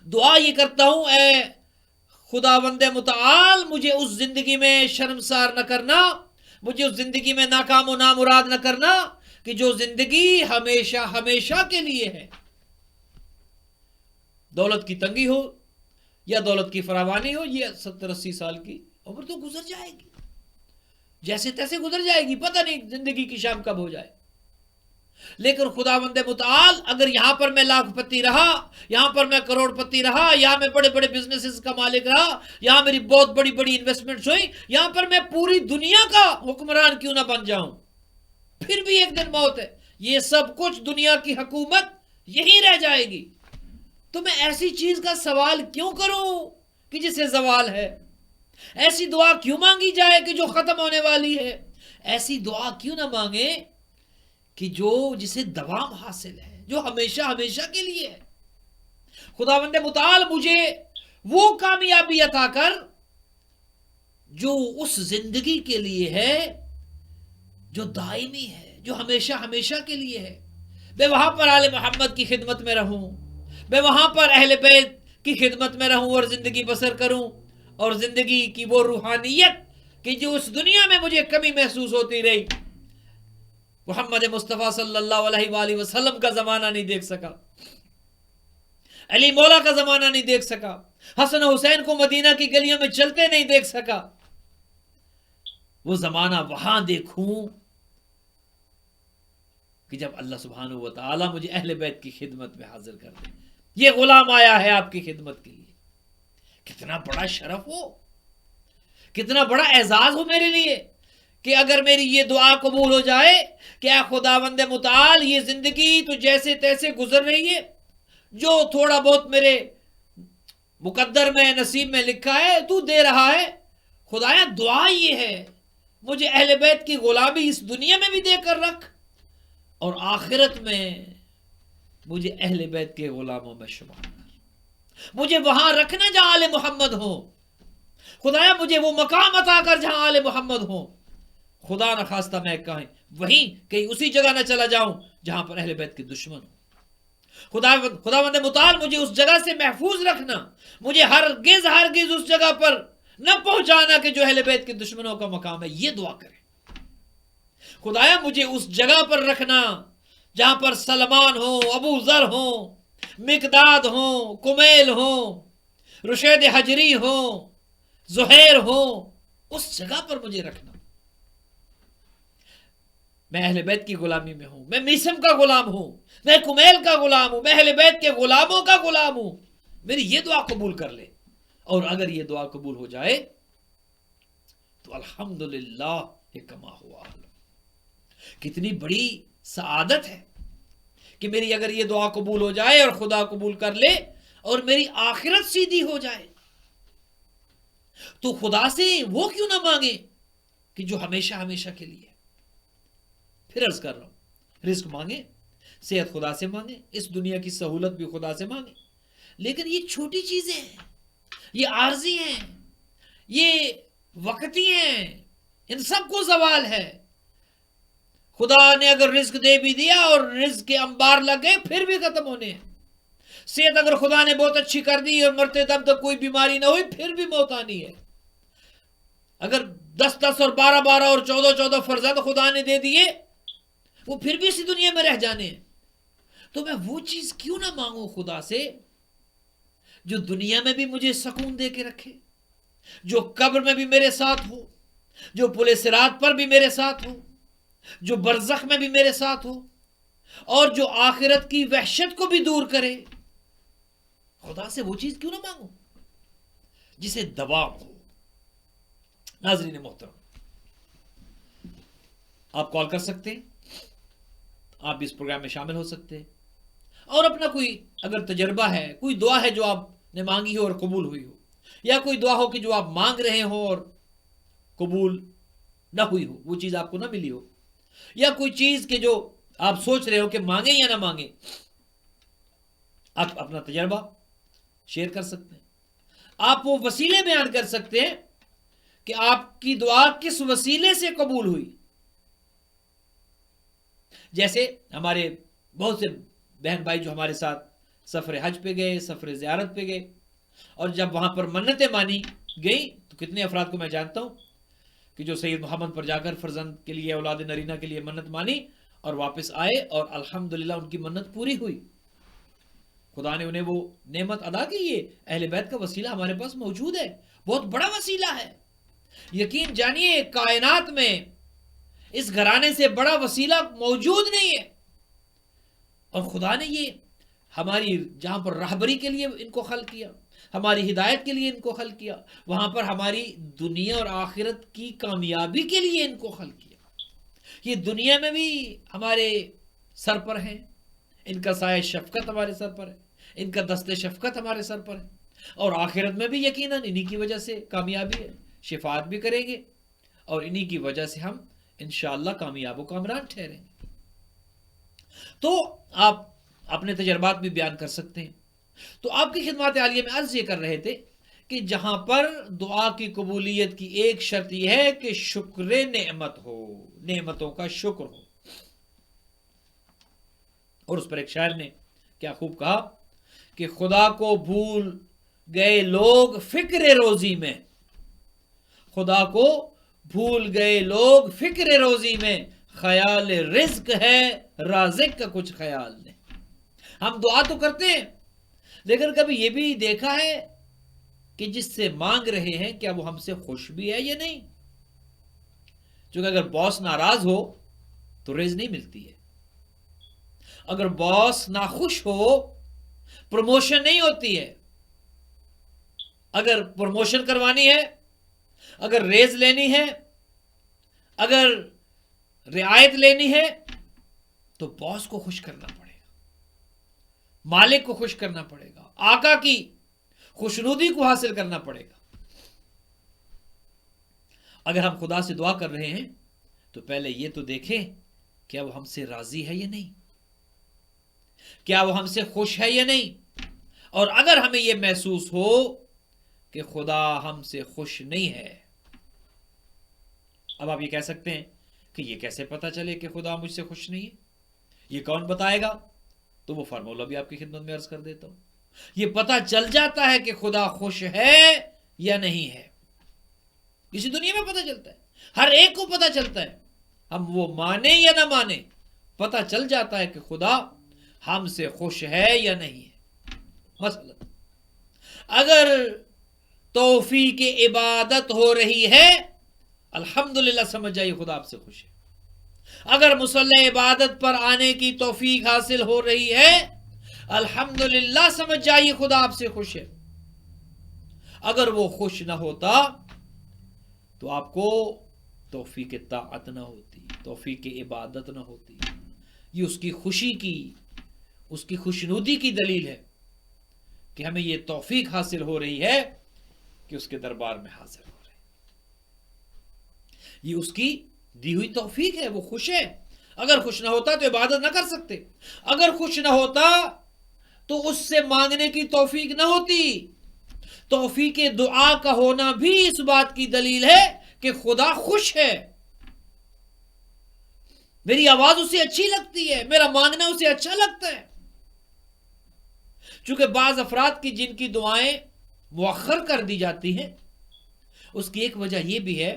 B: دعا یہ کرتا ہوں اے خداوند متعال مجھے اس زندگی میں شرمسار نہ کرنا، مجھے اس زندگی میں ناکام و نامراد نہ کرنا کہ جو زندگی ہمیشہ ہمیشہ کے لیے ہے. دولت کی تنگی ہو یا دولت کی فراوانی ہو، یہ 70 80 سال کی عمر تو گزر جائے گی، جیسے تیسے گزر جائے گی، پتہ نہیں زندگی کی شام کب ہو جائے. لیکن خداوند متعال اگر یہاں پر میں لاکھ پتی رہا، یہاں پر میں کروڑ پتی رہا، یہاں میں بڑے بڑے بزنسز کا مالک رہا، یہاں میری بہت بڑی بڑی انویسٹمنٹس ہوئی، یہاں پر میں پوری دنیا کا حکمران کیوں نہ بن جاؤں، پھر بھی ایک دن موت ہے. یہ سب کچھ دنیا کی حکومت یہی رہ جائے گی. تو میں ایسی چیز کا سوال کیوں کروں کہ جسے زوال ہے؟ ایسی دعا کیوں مانگی جائے کہ جو ختم ہونے والی ہے؟ ایسی دعا کیوں نہ مانگے کہ جسے دوام حاصل ہے، جو ہمیشہ ہمیشہ کے لیے ہے؟ خداوند متعال مجھے وہ کامیابی عطا کر جو اس زندگی کے لیے ہے، جو دائمی ہے، جو ہمیشہ ہمیشہ کے لیے ہے. میں وہاں پر آل محمد کی خدمت میں رہوں، میں وہاں پر اہل بیت کی خدمت میں رہوں اور زندگی بسر کروں، اور زندگی کی وہ روحانیت کہ جو اس دنیا میں مجھے کمی محسوس ہوتی رہی، محمد مصطفیٰ صلی اللہ علیہ وآلہ وسلم کا زمانہ نہیں دیکھ سکا، علی مولا کا زمانہ نہیں دیکھ سکا، حسن و حسین کو مدینہ کی گلیوں میں چلتے نہیں دیکھ سکا. وہ زمانہ وہاں دیکھوں کہ جب اللہ سبحانہ و تعالی مجھے اہل بیت کی خدمت میں حاضر کر دے. یہ غلام آیا ہے آپ کی خدمت کے لیے. کتنا بڑا شرف ہو، کتنا بڑا اعزاز ہو میرے لیے کہ اگر میری یہ دعا قبول ہو جائے کہ اے خداوند متعال یہ زندگی تو جیسے تیسے گزر رہی ہے، جو تھوڑا بہت میرے مقدر میں نصیب میں لکھا ہے تو دے رہا ہے. خدایا دعا یہ ہے مجھے اہل بیت کی غلامی اس دنیا میں بھی دے کر رکھ، اور آخرت میں مجھے اہل بیت کے غلاموں میں شمار کر، مجھے وہاں رکھنا جہاں آل محمد ہوں. خدایا مجھے وہ مقام عطا کر جہاں آل محمد ہوں. خدا نہ خواستہ میں کہیں اسی جگہ نہ چلا جاؤں جہاں پر اہل بیت کے دشمن ہوں. خداوند متعال مجھے اس جگہ سے محفوظ رکھنا، مجھے ہرگز اس جگہ پر نہ پہنچانا کہ جو اہل بیت کے دشمنوں کا مقام ہے. یہ دعا کریں خدایا مجھے اس جگہ پر رکھنا جہاں پر سلمان ہو، ابو ذر ہو، مقداد ہو، کمیل ہو، رشید حجری ہو، زہیر ہو، اس جگہ پر مجھے رکھنا. میں اہل بیت کی غلامی میں ہوں، میں میسم کا غلام ہوں، میں کمیل کا غلام ہوں، میں اہل بیت کے غلاموں کا غلام ہوں. میری یہ دعا قبول کر لے. اور اگر یہ دعا قبول ہو جائے تو الحمدللہ یہ کما ہوا. کتنی بڑی سعادت ہے کہ میری اگر یہ دعا قبول ہو جائے اور خدا قبول کر لے اور میری آخرت سیدھی ہو جائے. تو خدا سے وہ کیوں نہ مانگے کہ جو ہمیشہ ہمیشہ کے لیے. پھر عرض کر رہا ہوں، رزق مانگے، صحت خدا سے مانگے، اس دنیا کی سہولت بھی خدا سے مانگے. لیکن یہ چھوٹی چیزیں ہیں، یہ عارضی ہیں، یہ وقتی ہیں، ان سب کو زوال ہے. خدا نے اگر رزق دے بھی دیا اور رزق کے انبار لگ گئے پھر بھی ختم ہونے ہیں. صحت اگر خدا نے بہت اچھی کر دی اور مرتے دم تک کوئی بیماری نہ ہوئی پھر بھی موت آنی ہے. اگر 10 اور 12 اور 14 فرزند خدا نے دے دیے وہ پھر بھی اسی دنیا میں رہ جانے ہیں. تو میں وہ چیز کیوں نہ مانگوں خدا سے جو دنیا میں بھی مجھے سکون دے کے رکھے، جو قبر میں بھی میرے ساتھ ہو، جو پل صراط پر بھی میرے ساتھ ہو، جو برزخ میں بھی میرے ساتھ ہو، اور جو آخرت کی وحشت کو بھی دور کرے. خدا سے وہ چیز کیوں نہ مانگوں جسے دباؤ ہو؟ ناظرین محترم، آپ کال کر سکتے ہیں، آپ بھی اس پروگرام میں شامل ہو سکتے ہیں، اور اپنا کوئی اگر تجربہ ہے، کوئی دعا ہے جو آپ نے مانگی ہو اور قبول ہوئی ہو، یا کوئی دعا ہو کہ جو آپ مانگ رہے ہو اور قبول نہ ہوئی ہو، وہ چیز آپ کو نہ ملی ہو، یا کوئی چیز کہ جو آپ سوچ رہے ہو کہ مانگیں یا نہ مانگیں، آپ اپنا تجربہ شیئر کر سکتے ہیں۔ آپ وہ وسیلے بیان کر سکتے ہیں کہ آپ کی دعا کس وسیلے سے قبول ہوئی۔ جیسے ہمارے بہت سے بہن بھائی جو ہمارے ساتھ سفر حج پہ گئے، سفر زیارت پہ گئے، اور جب وہاں پر منتیں مانی گئی تو کتنے افراد کو میں جانتا ہوں کہ جو سید محمد پر جا کر فرزند کے لیے، اولاد نرینہ کے لیے منت مانی اور واپس آئے اور الحمدللہ ان کی منت پوری ہوئی، خدا نے انہیں وہ نعمت ادا کی۔ یہ اہل بیت کا وسیلہ ہمارے پاس موجود ہے، بہت بڑا وسیلہ ہے۔ یقین جانیے کائنات میں اس گھرانے سے بڑا وسیلہ موجود نہیں ہے، اور خدا نے یہ ہماری جہاں پر راہبری کے لیے ان کو خلق کیا، ہماری ہدایت کے لیے ان کو خلق کیا، وہاں پر ہماری دنیا اور آخرت کی کامیابی کے لیے ان کو خلق کیا۔ یہ دنیا میں بھی ہمارے سر پر ہیں، ان کا سایہ شفقت ہمارے سر پر ہے، ان کا دست شفقت ہمارے سر پر ہے، اور آخرت میں بھی یقیناً انہی کی وجہ سے کامیابی ہے، شفاعت بھی کریں گے، اور انہی کی وجہ سے ہم انشاءاللہ کامیاب و کامران ٹھہریں گے۔ تو آپ اپنے تجربات بھی بیان کر سکتے ہیں۔ تو آپ کی خدمات عالیہ میں عرض یہ کر رہے تھے کہ جہاں پر دعا کی قبولیت کی ایک شرط یہ ہے کہ شکر نعمت ہو، نعمتوں کا شکر ہو۔ اور اس پر ایک شاعر نے کیا خوب کہا کہ خدا کو بھول گئے لوگ فکر روزی میں، خدا کو بھول گئے لوگ فکر روزی میں، خیال رزق ہے رازق کا کچھ خیال نہیں۔ ہم دعا تو کرتے ہیں، لیکن کبھی یہ بھی دیکھا ہے کہ جس سے مانگ رہے ہیں کیا وہ ہم سے خوش بھی ہے یا نہیں؟ چونکہ اگر باس ناراض ہو تو ریز نہیں ملتی ہے، اگر باس ناخوش ہو پروموشن نہیں ہوتی ہے، اگر پروموشن کروانی ہے، اگر ریز لینی ہے، اگر رعایت لینی ہے تو باس کو خوش کرنا پڑے گا، مالک کو خوش کرنا پڑے گا، آقا کی خوشنودی کو حاصل کرنا پڑے گا۔ اگر ہم خدا سے دعا کر رہے ہیں تو پہلے یہ تو دیکھیں کیا وہ ہم سے راضی ہے یا نہیں، کیا وہ ہم سے خوش ہے یا نہیں۔ اور اگر ہمیں یہ محسوس ہو کہ خدا ہم سے خوش نہیں ہے، اب آپ یہ کہہ سکتے ہیں کہ یہ کیسے پتا چلے کہ خدا مجھ سے خوش نہیں ہے، یہ کون بتائے گا؟ تو وہ فارمولہ بھی آپ کی خدمت میں عرض کر دیتا ہوں۔ یہ پتا چل جاتا ہے کہ خدا خوش ہے یا نہیں ہے، اسی دنیا میں پتا چلتا ہے، ہر ایک کو پتا چلتا ہے، ہم وہ مانے یا نہ مانے، پتا چل جاتا ہے کہ خدا ہم سے خوش ہے یا نہیں ہے۔ مثلا اگر توفیق عبادت ہو رہی ہے الحمدللہ سمجھ جائیے خدا آپ سے خوش ہے۔ اگر مصلی عبادت پر آنے کی توفیق حاصل ہو رہی ہے الحمدللہ سمجھ جائیے خدا آپ سے خوش ہے۔ اگر وہ خوش نہ ہوتا تو آپ کو توفیق طاعت نہ ہوتی، توفیق عبادت نہ ہوتی۔ یہ اس کی خوشی کی، اس کی خوشنودی کی دلیل ہے کہ ہمیں یہ توفیق حاصل ہو رہی ہے کہ اس کے دربار میں حاضر ہو رہے ہیں۔ یہ اس کی دی ہوئی توفیق ہے، وہ خوش ہے۔ اگر خوش نہ ہوتا تو عبادت نہ کر سکتے، اگر خوش نہ ہوتا تو اس سے مانگنے کی توفیق نہ ہوتی۔ توفیق دعا کا ہونا بھی اس بات کی دلیل ہے کہ خدا خوش ہے، میری آواز اسے اچھی لگتی ہے، میرا مانگنا اسے اچھا لگتا ہے۔ چونکہ بعض افراد کی جن کی دعائیں مؤخر کر دی جاتی ہیں اس کی ایک وجہ یہ بھی ہے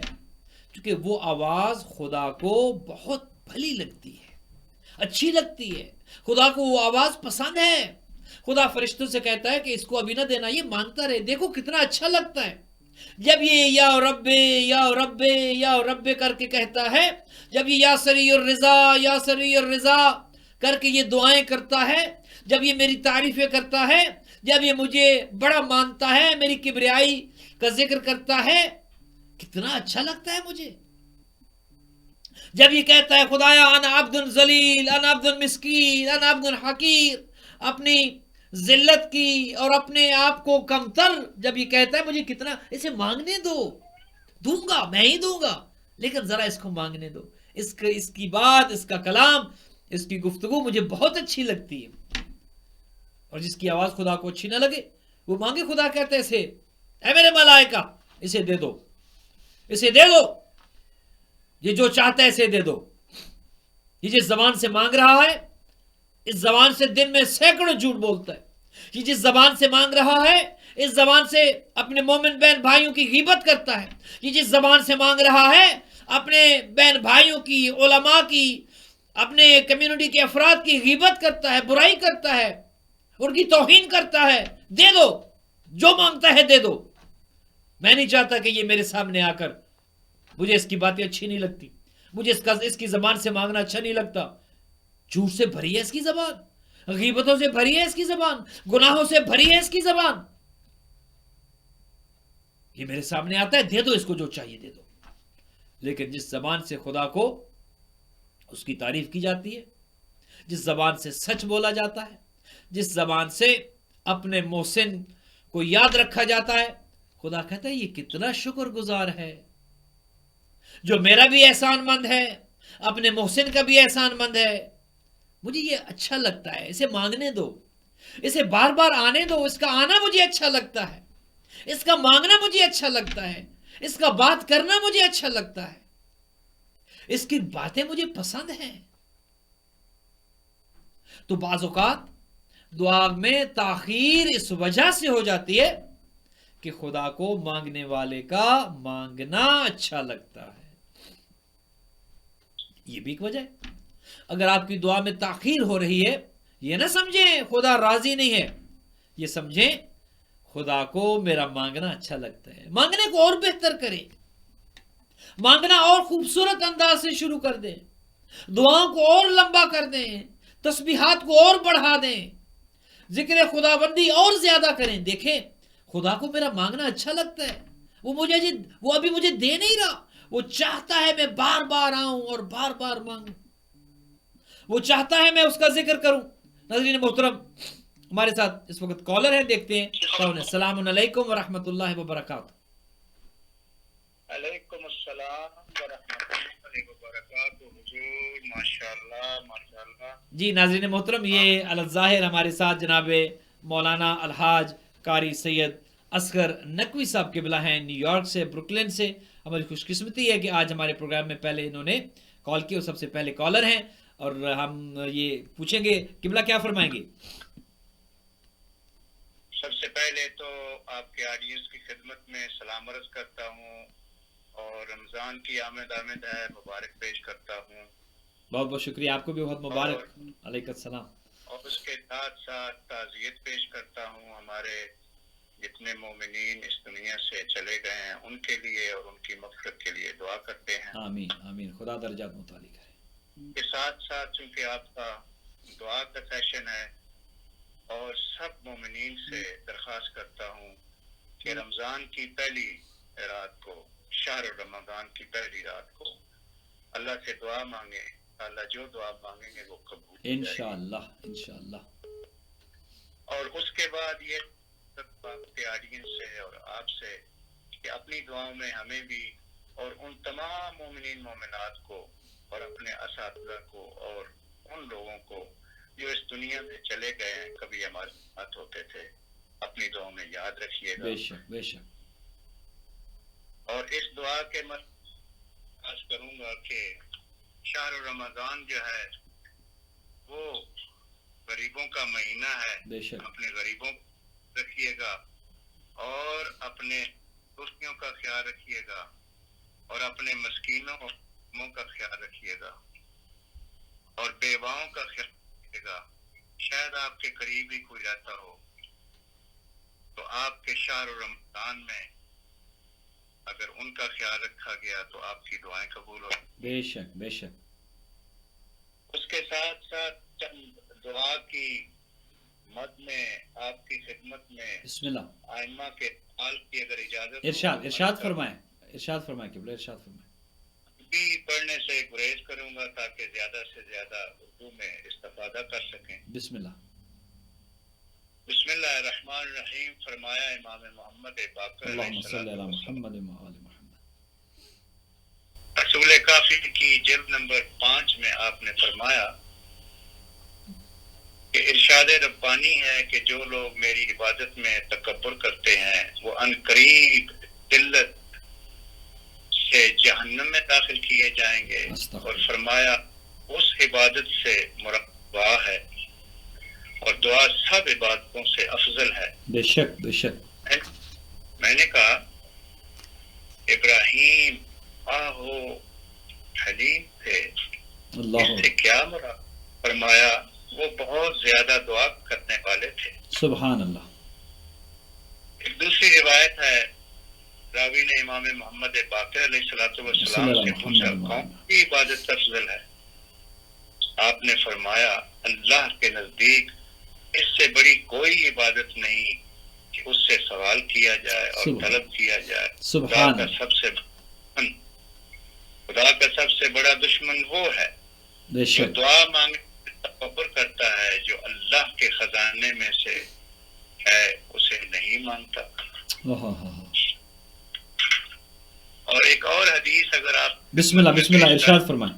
B: چونکہ وہ آواز خدا کو بہت بھلی لگتی ہے، اچھی لگتی ہے، خدا کو وہ آواز پسند ہے۔ خدا فرشتوں سے کہتا ہے کہ اس کو ابھی نہ دینا، یہ مانگتا رہے، دیکھو کتنا اچھا لگتا ہے۔ جب یہ یا رب یا رب یا رب کر کے کہتا ہے، جب یہ یا سری الرضا یا سری الرضا کر کے یہ دعائیں کرتا ہے، جب یہ میری تعریفیں کرتا ہے جب یہ مجھے بڑا مانتا ہے، میری کبریائی کا ذکر کرتا ہے، کتنا اچھا لگتا ہے مجھے. جب یہ کہتا ہے خدایا انا عبد ذلیل، انا عبد مسکین، انا عبد حقیر، اپنی ذلت کی اور اپنے آپ کو کمتر جب یہ کہتا ہے، مجھے کتنا، اسے مانگنے دو، دوں گا، میں ہی دوں گا، لیکن ذرا اس کو مانگنے دو. اس کی بات، اس کا کلام، اس کی گفتگو مجھے بہت اچھی لگتی ہے. اور جس کی آواز خدا کو اچھی نہ لگے وہ مانگے. خدا کہتے اسے، اے میرے ملائکہ اسے دے دو، اسے دے دو، یہ جو چاہتا ہے اسے دے دو. یہ جس زبان سے مانگ رہا ہے، اس زبان سے دن میں سینکڑوں جھوٹ بولتا ہے. یہ جس زبان سے مانگ رہا ہے، اس زبان سے اپنے مومن بہن بھائیوں کی غیبت کرتا ہے. یہ جس زبان سے مانگ رہا ہے، اپنے بہن بھائیوں کی، علماء کی، اپنے کمیونٹی کے افراد کی غیبت کرتا ہے، برائی کرتا ہے، ان کی توہین کرتا ہے. دے دو، جو مانگتا ہے دے دو. میں نہیں چاہتا کہ یہ میرے سامنے آ کر، مجھے اس کی باتیں اچھی نہیں لگتی، مجھے اس کی زبان سے مانگنا اچھا نہیں لگتا. جھوٹ سے بھری ہے اس کی زبان، غیبتوں سے بھری ہے اس کی زبان، گناہوں سے بھری ہے اس کی زبان. یہ میرے سامنے آتا ہے، دے دو اس کو جو چاہیے دے دو. لیکن جس زبان سے خدا کو اس کی تعریف کی جاتی ہے، جس زبان سے سچ بولا جاتا ہے، جس زبان سے اپنے محسن کو یاد رکھا جاتا ہے، خدا کہتا ہے یہ کتنا شکر گزار ہے، جو میرا بھی احسان مند ہے، اپنے محسن کا بھی احسان مند ہے. مجھے یہ اچھا لگتا ہے. اسے مانگنے دو، اسے بار بار آنے دو. اس کا آنا مجھے اچھا لگتا ہے، اس کا مانگنا مجھے اچھا لگتا ہے، اس کا بات کرنا مجھے اچھا لگتا ہے، اس کی باتیں مجھے پسند ہیں. تو بعض اوقات دعا میں تاخیر اس وجہ سے ہو جاتی ہے کہ خدا کو مانگنے والے کا مانگنا اچھا لگتا ہے. یہ بھی ایک وجہ ہے. اگر آپ کی دعا میں تاخیر ہو رہی ہے، یہ نہ سمجھیں خدا راضی نہیں ہے، یہ سمجھیں خدا کو میرا مانگنا اچھا لگتا ہے. مانگنے کو اور بہتر کریں، مانگنا اور خوبصورت انداز سے شروع کر دیں، دعاؤں کو اور لمبا کر دیں، تسبیحات کو اور بڑھا دیں، ذکر خدا بندی اور زیادہ کریں. دیکھیں خدا کو میرا مانگنا اچھا لگتا ہے. وہ ابھی مجھے دے نہیں رہا، وہ چاہتا ہے میں بار بار آؤں اور بار بار مانگوں. وہ چاہتا ہے میں اس کا ذکر کروں. ناظرین محترم، ہمارے ساتھ اس وقت کالر ہیں، دیکھتے ہیں کون ہے. السلام علیکم ورحمۃ اللہ وبرکاتہ.
C: علیکم السلام ورحمۃ اللہ وبرکاتہ. حضور ماشاءاللہ ماشاءاللہ.
B: جی ناظرین محترم، یہ الظاہر ہمارے ساتھ جناب مولانا الحاج قاری سید اصغر نقوی صاحب قبلہ ہیں، نیو یارک سے، بروکلن سے. ہماری خوش قسمتی ہے کہ آج ہمارے پروگرام میں پہلے انہوں نے کال کی اور سب سے پہلے کالر ہیں. اور ہم یہ پوچھیں گے قبلہ کیا فرمائیں گے.
C: سب سے پہلے تو آپ کے آڈینس کی خدمت میں سلام عرض کرتا ہوں اور رمضان کی آمد ہے، مبارک پیش کرتا ہوں.
B: بہت بہت شکریہ، آپ کو بھی بہت مبارک. علیکم السلام.
C: اور اس کے ساتھ ساتھ تعزیت پیش کرتا ہوں ہمارے جتنے مومنین اس دنیا سے چلے گئے ہیں، ان کے لیے اور ان کی مغفرت کے لیے دعا کرتے ہیں.
B: آمین آمین، خدا درجات متعالی کرے.
C: کے ساتھ ساتھ چونکہ آپ کا دعا کا سیشن ہے، اور سب مومنین سے درخواست کرتا ہوں کہ رمضان کی پہلی رات کو، شہر رمضان کی پہلی رات کو اللہ سے دعا مانگیں. اللہ جو دعا مانگیں گے وہ قبول
B: انشاءاللہ انشاءاللہ.
C: اور اس کے بعد یہ آپ کے آڈینس سے اور آپ سے کہ اپنی دعاؤں میں ہمیں بھی اور ان تمام مومنین مومنات کو اور اپنے اساتذہ کو اور ان لوگوں کو جو اس دنیا میں چلے گئے ہیں، کبھی ہمارے ساتھ ہوتے تھے، اپنی دعاؤں میں یاد رکھیے گا.
B: بے شک بے شک.
C: اور اس دعا کے عرض کروں گا کہ شہر رمضان جو ہے وہ غریبوں کا مہینہ ہے.
B: بے شک.
C: اپنے غریبوں کو رکھیے گا اور اپنے دوستیوں کا خیال رکھیے گا اور اپنے مسکینوں کا خیال رکھیے گا اور بیواؤں کا خیال رکھیے گا. شاید آپ کے قریب ہی کوئی رہتا ہو تو آپ کے شہر رمضان میں اگر ان کا خیال رکھا گیا تو آپ کی دعائیں قبول ہو.
B: بے شک بے شک.
C: اس کے ساتھ ساتھ چند دعا کی مد میں آپ کی خدمت میں
A: بسم اللہ،
C: آئمہ کے حال کی اگر اجازت
A: ارشاد فرمائیں، قبلہ ارشاد فرمائیں۔
C: بھی پڑھنے سے گریز کروں گا تاکہ زیادہ سے زیادہ اردو میں استفادہ کر سکیں۔
A: بسم اللہ۔
C: بسم اللہ الرحمن الرحیم۔ فرمایا امام محمد باقر علیہ
A: اللہم صلی علی
C: السلام
A: محمد و آل محمد۔
C: رسول کافی کی جلد نمبر 5 میں آپ نے فرمایا کہ ارشاد ربانی ہے کہ جو لوگ میری عبادت میں تکبر کرتے ہیں وہ عنقریب ذلت سے جہنم میں داخل کیے جائیں گے، اور فرمایا اس عبادت سے مراد دعا ہے، اور دعا سب عبادتوں سے افضل ہے۔
A: بے شک بے شک۔
C: میں نے کہا ابراہیم آہو حلیم تھے،
A: اللہ
C: اس سے کیا مراد؟ فرمایا وہ بہت زیادہ دعا کرنے والے تھے۔
A: سبحان اللہ۔
C: ایک دوسری روایت ہے، راوی نے امام محمد باقر علیہ السلام سے پوچھا کون سی عبادت افضل ہے؟ آپ نے فرمایا اللہ کے نزدیک اس سے بڑی کوئی عبادت نہیں کہ اس سے سوال کیا جائے اور طلب کیا جائے۔ خدا کا سب سے بڑا دشمن وہ ہے جو دعا مانگنے سے تکبر کرتا ہے، جو اللہ کے خزانے میں سے ہے اسے نہیں مانگتا۔ اور ایک اور حدیث اگر آپ
A: بسم اللہ ارشاد فرمائیں۔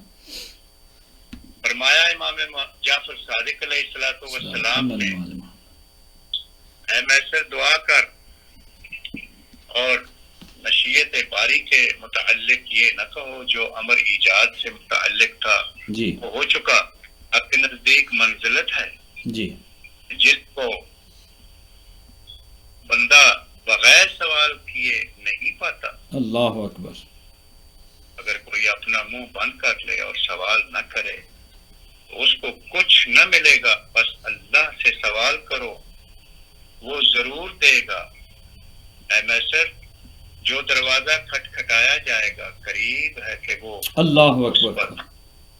C: فرمایا امام جعفر صادق علیہ السلام نے اے میسر دعا کر، اور مشیت باری کے متعلق یہ نہ کہو جو امر ایجاد سے متعلق تھا
A: جی
C: وہ ہو چکا، آپ کے نزدیک منزلت ہے
A: جی،
C: جس کو بندہ بغیر سوال کیے نہیں پاتا۔
A: اللہ اکبر۔
C: اگر کوئی اپنا منہ بند کر لے اور سوال نہ کرے تو اس کو کچھ نہ ملے گا، بس اللہ سے سوال کرو، وہ ضرور دے گا۔ اے میسر جو دروازہ کھٹکھٹایا جائے گا قریب ہے کہ وہ
A: اللہ اکبر۔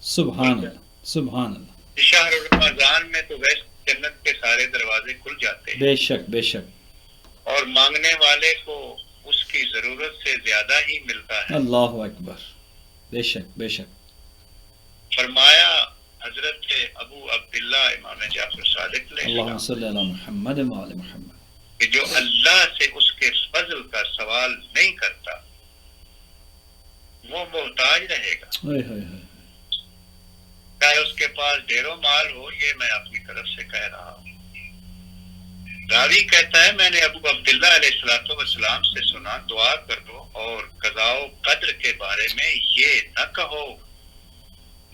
A: سبحان اللہ سبحان اللہ۔
C: شہر رمضان میں تو ویسے جنت کے سارے دروازے کھل جاتے ہیں،
A: بے شک بے شک۔
C: اور مانگنے والے کو اس کی ضرورت سے زیادہ ہی ملتا ہے۔
A: اللہ اکبر، بے شک بے شک۔
C: فرمایا حضرت ابو عبداللہ امام جعفر صادق علیہ
A: اللہم
C: السلام
A: صلی علی محمد و آل محمد
C: کہ جو اللہ سے اس کے فضل کا سوال نہیں کرتا وہ محتاج رہے گا، چاہے اس کے پاس ڈھیروں مال ہو۔ یہ میں اپنی طرف سے کہہ رہا ہوں۔ راوی کہتا ہے میں نے ابو عبداللہ علیہ السلام سے سنا دعا کر دو اور قضاء و قدر کے بارے میں یہ نہ کہو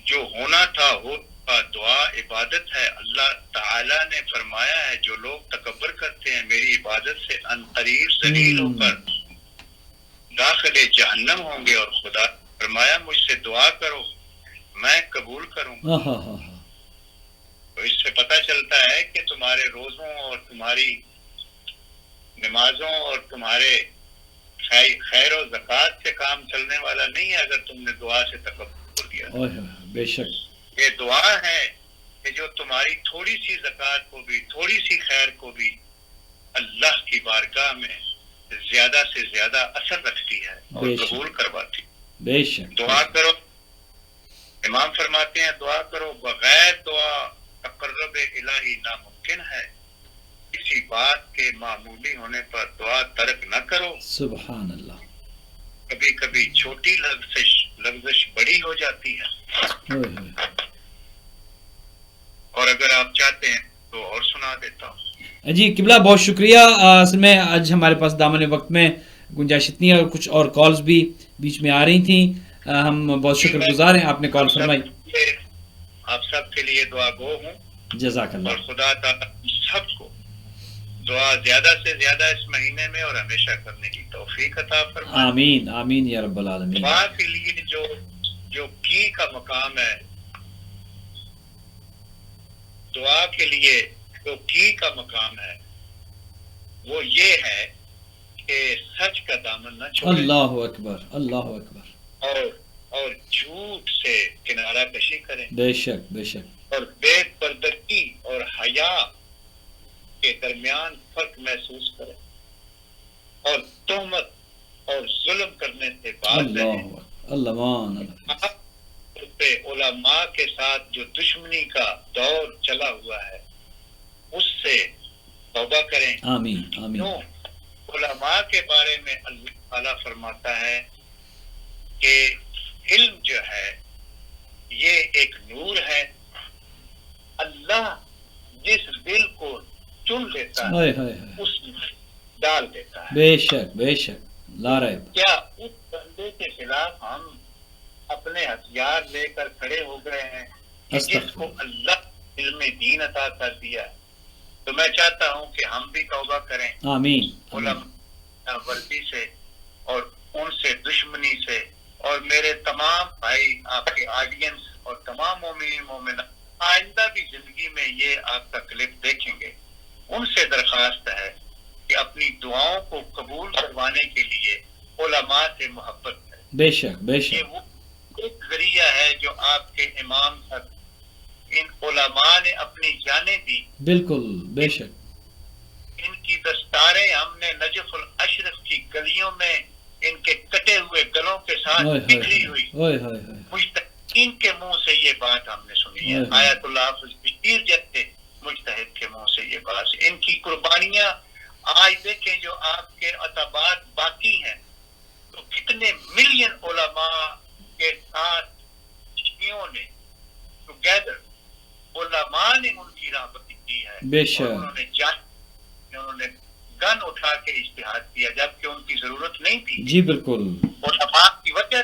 C: جو ہونا تھا ہو چکا، دعا عبادت ہے۔ اللہ تعالی نے فرمایا ہے جو لوگ تکبر کرتے ہیں میری عبادت سے عنقریب ذلیل ہو کر داخل جہنم ہوں گے، اور خدا فرمایا مجھ سے دعا کرو میں قبول کروں گا۔ تو اس سے پتہ چلتا ہے کہ تمہارے روزوں اور تمہاری نمازوں اور تمہارے خیر و زکوٰۃ سے کام چلنے والا نہیں ہے اگر تم نے دعا سے تکبر کیا۔
A: بے شک۔
C: یہ دعا ہے کہ جو تمہاری تھوڑی سی زکوٰۃ کو بھی، تھوڑی سی خیر کو بھی اللہ کی بارگاہ میں زیادہ سے زیادہ اثر رکھتی ہے اور قبول کرواتی۔
A: بے شک۔
C: دعا کرو، امام فرماتے ہیں دعا کرو، بغیر دعا تقرب الہی ناممکن ہے۔ کسی بات کے معمولی ہونے پر دعا ترک نہ کرو۔
A: سبحان اللہ۔
C: کبھی کبھی چھوٹی لغزش بڑی ہو جاتی ہے، اور اگر آپ چاہتے ہیں تو اور سنا دیتا ہوں۔
A: جی قبلہ بہت شکریہ۔ اصل میں آج ہمارے پاس دامن وقت میں گنجائش اتنی ہے، اور کچھ اور کالز بھی بیچ میں آ رہی تھیں، ہم بہت شکر گزار ہیں آپ نے کال فرمائی۔
C: آپ سب کے لیے دعا گو ہوں،
A: جزاک اللہ۔
C: اور خدا تعالیٰ سب کو دعا زیادہ سے زیادہ اس مہینے میں اور ہمیشہ کرنے کی توفیق عطا فرمائے۔
A: آمین آمین یا رب العالمین۔
C: دعا کے لیے جو کی کا مقام ہے، دعا کے لیے جو کی کا مقام ہے وہ یہ ہے کہ سچ کا دامن نہ چھوڑے،
A: اللہ اکبر اللہ اکبر،
C: اور جھوٹ سے کنارہ کشی کریں،
A: بے شک بے شک،
C: اور بے پردگی اور حیا کے درمیان فرق محسوس کریں اور تہمت اور ظلم کرنے سے باز رہیں.
A: اللہ
C: پہ علماء کے ساتھ جو دشمنی کا دور چلا ہوا ہے اس سے توبہ کریں.
A: آمین آمین.
C: علماء کے بارے میں اللہ تعالیٰ فرماتا ہے کہ علم جو ہے یہ ایک نور ہے. اللہ جس دل کو چن لیتا ہے اس میں ڈال دیتا ہے.
A: بے شک بے شک لا ریب.
C: کیا اس بندے کے خلاف ہم اپنے ہتھیار لے کر کھڑے ہو گئے ہیں کہ جس کو اللہ علم دین عطا کر دیا؟ تو میں چاہتا ہوں کہ ہم بھی توبہ کریں
A: آمین.
C: علماء ورزی سے اور ان سے دشمنی سے. اور میرے تمام بھائی آپ کے آڈینس اور تمام مومنین مومنات آئندہ بھی زندگی میں یہ آپ کا کلپ دیکھیں گے، ان سے درخواست ہے کہ اپنی دعاؤں کو قبول کروانے کے لیے علماء سے محبت کریں.
A: بے شک بے شک.
C: یہ وہ ایک ذریعہ ہے جو آپ کے امام تک ان علماء نے اپنی جانیں دی.
A: بالکل بے شک.
C: ان کی دستاریں ہم نے نجف الاشرف کی گلیوں میں ان کے کٹے ہوئے گلوں کے ساتھ بکھری ہوئی. مجتہدین کے منہ سے یہ بات ہم نے سنی ہے. آیت اللہ حافظ بشیر جیسے مجتہد کے منہ سے یہ بات. ان کی قربانیاں آج دیکھیں جو آپ کے عطبات باقی ہیں تو کتنے ملین علماء کے ساتھ شیعوں نے ٹوگیدر علماء نے ان کی رہبری کی ہے.
A: بے شک.
C: انہوں نے گن اٹھا کے اجتہاد کیا جبکہ ان کی ضرورت نہیں تھی.
A: جی بالکل.
C: علماء کی وجہ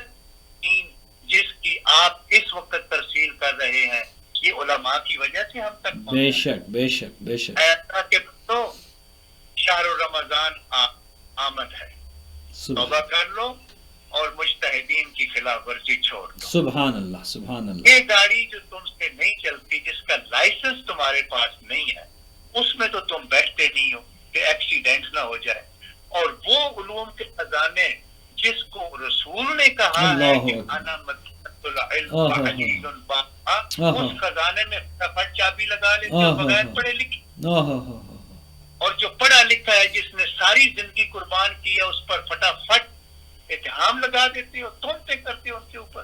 C: جس کی آپ اس وقت ترسیل کر رہے ہیں یہ علماء کی وجہ سے ہم تک پہنچے.
A: بے شک بے شک بے شک.
C: ایسا کہ تو شہر رمضان آمد ہے، توبہ کر لو اور مجتہدین کی خلاف ورزی چھوڑ دو.
A: سبحان اللہ سبحان اللہ.
C: یہ گاڑی جو تم سے نہیں چلتی، جس کا لائسنس تمہارے پاس نہیں ہے، اس میں تو تم بیٹھتے نہیں ہو کہ ایکسیڈنٹ نہ ہو جائے. اور وہ علوم کے خزانے جس کو رسول نے کہا ہے کہ انا مدینۃ العلم وعلیل الباب، اس خزانے میں فٹافٹ چابی لگا لیتے ہو بغیر پڑھے لکھے. اور جو پڑھا لکھا ہے جس نے ساری زندگی قربان کی ہے اس پر فٹافٹ اتہام لگا دیتے ہو، تہمتیں کرتے ہو ان کے اوپر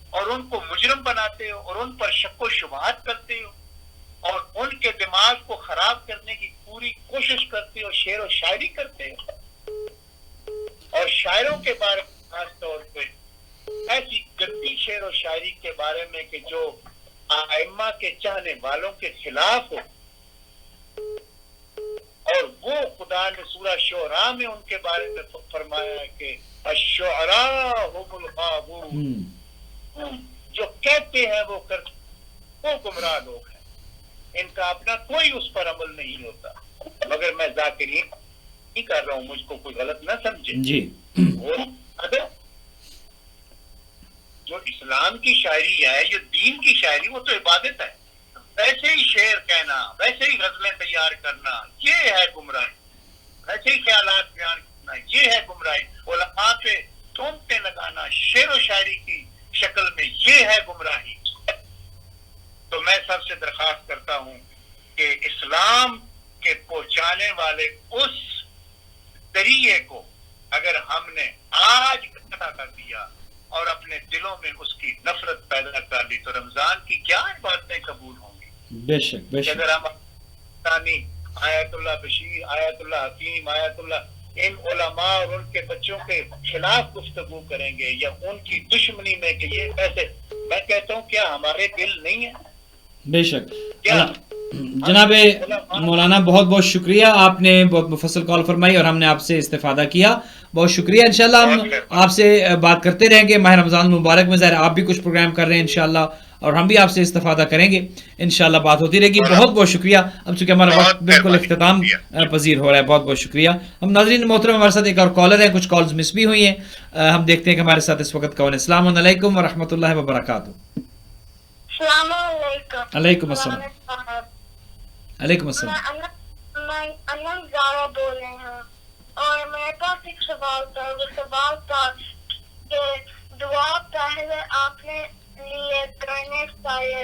C: اور ان کو مجرم بناتے ہو اور ان پر شک و شبہات کرتے ہو اور ان کے دماغ کو خراب کرنے کی پوری کوشش کرتے ہو، شعر و شاعری کرتے ہو. اور شاعروں کے بارے میں خاص طور پہ ایسی گندی شعر و شاعری کے بارے میں کہ جو ائمہ کے چاہنے والوں کے خلاف ہو. اور وہ خدا نے سورہ شعراء میں ان کے بارے میں فرمایا ہے کہ الشعراء هم الغاوون، جو کہتے ہیں وہ کرتے، وہ گمراہ لوگ ہیں. ان کا اپنا کوئی اس پر عمل نہیں ہوتا. مگر میں ذاکرین نہیں کر رہا ہوں، مجھ کو کوئی غلط نہ سمجھے.
A: جی.
C: جو اسلام کی شاعری ہے، جو دین کی شاعری، وہ تو عبادت ہے. ویسے ہی شعر کہنا، ویسے ہی غزلیں تیار کرنا، یہ ہے گمراہی. ویسے ہی خیالات بیان کرنا، یہ ہے گمراہی. علماء پہ تہمتیں لگانا شعر و شاعری کی شکل میں، یہ ہے گمراہی. تو میں سب سے درخواست کرتا ہوں کہ اسلام کے پہنچانے والے اس ذریعے کو اگر ہم نے آج اکٹھا کر دیا اور اپنے دلوں میں اس کی نفرت پیدا کر لی تو رمضان کی کیا باتیں قبول ہوں گی؟
A: بے شک بے شک.
C: اگر ہم آیت اللہ بشیر، آیت اللہ حکیم، آیت اللہ ان علماء اور ان کے بچوں کے خلاف گفتگو کریں گے یا ان کی دشمنی میں کہ یہ کیسے، میں کہتا ہوں کیا ہمارے دل نہیں ہے؟
A: بے شک. جناب مولانا بہت بہت شکریہ، آپ نے بہت مفصل کال فرمائی اور ہم نے آپ سے استفادہ کیا. بہت شکریہ. انشاءاللہ ہم آپ سے بات کرتے رہیں گے. ماہ رمضان المبارک میں ظاہر آپ بھی کچھ پروگرام کر رہے ہیں انشاءاللہ اور ہم بھی آپ سے استفادہ کریں گے انشاءاللہ. بات ہوتی رہے گی. بہت بہت شکریہ. اب چونکہ ہمارا وقت بالکل اختتام پذیر ہو رہا ہے. بہت بہت شکریہ. ہم ناظرین محترم، ہمارے ساتھ ایک اور کالر ہیں، کچھ کالز مس بھی ہوئی ہیں. ہم دیکھتے ہیں کہ ہمارے ساتھ اس وقت کون ہے. السلام علیکم ورحمۃ اللہ وبرکاتہ.
D: السلام علیکم.
A: علیکم السلام. علیکم السلام.
D: میں انم زارا بول رہی ہوں اور میرے پاس ایک سوال تھا. وہ سوال تھا کہ دعا پہلے آپ نے لیے کرنے چاہیے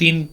A: 3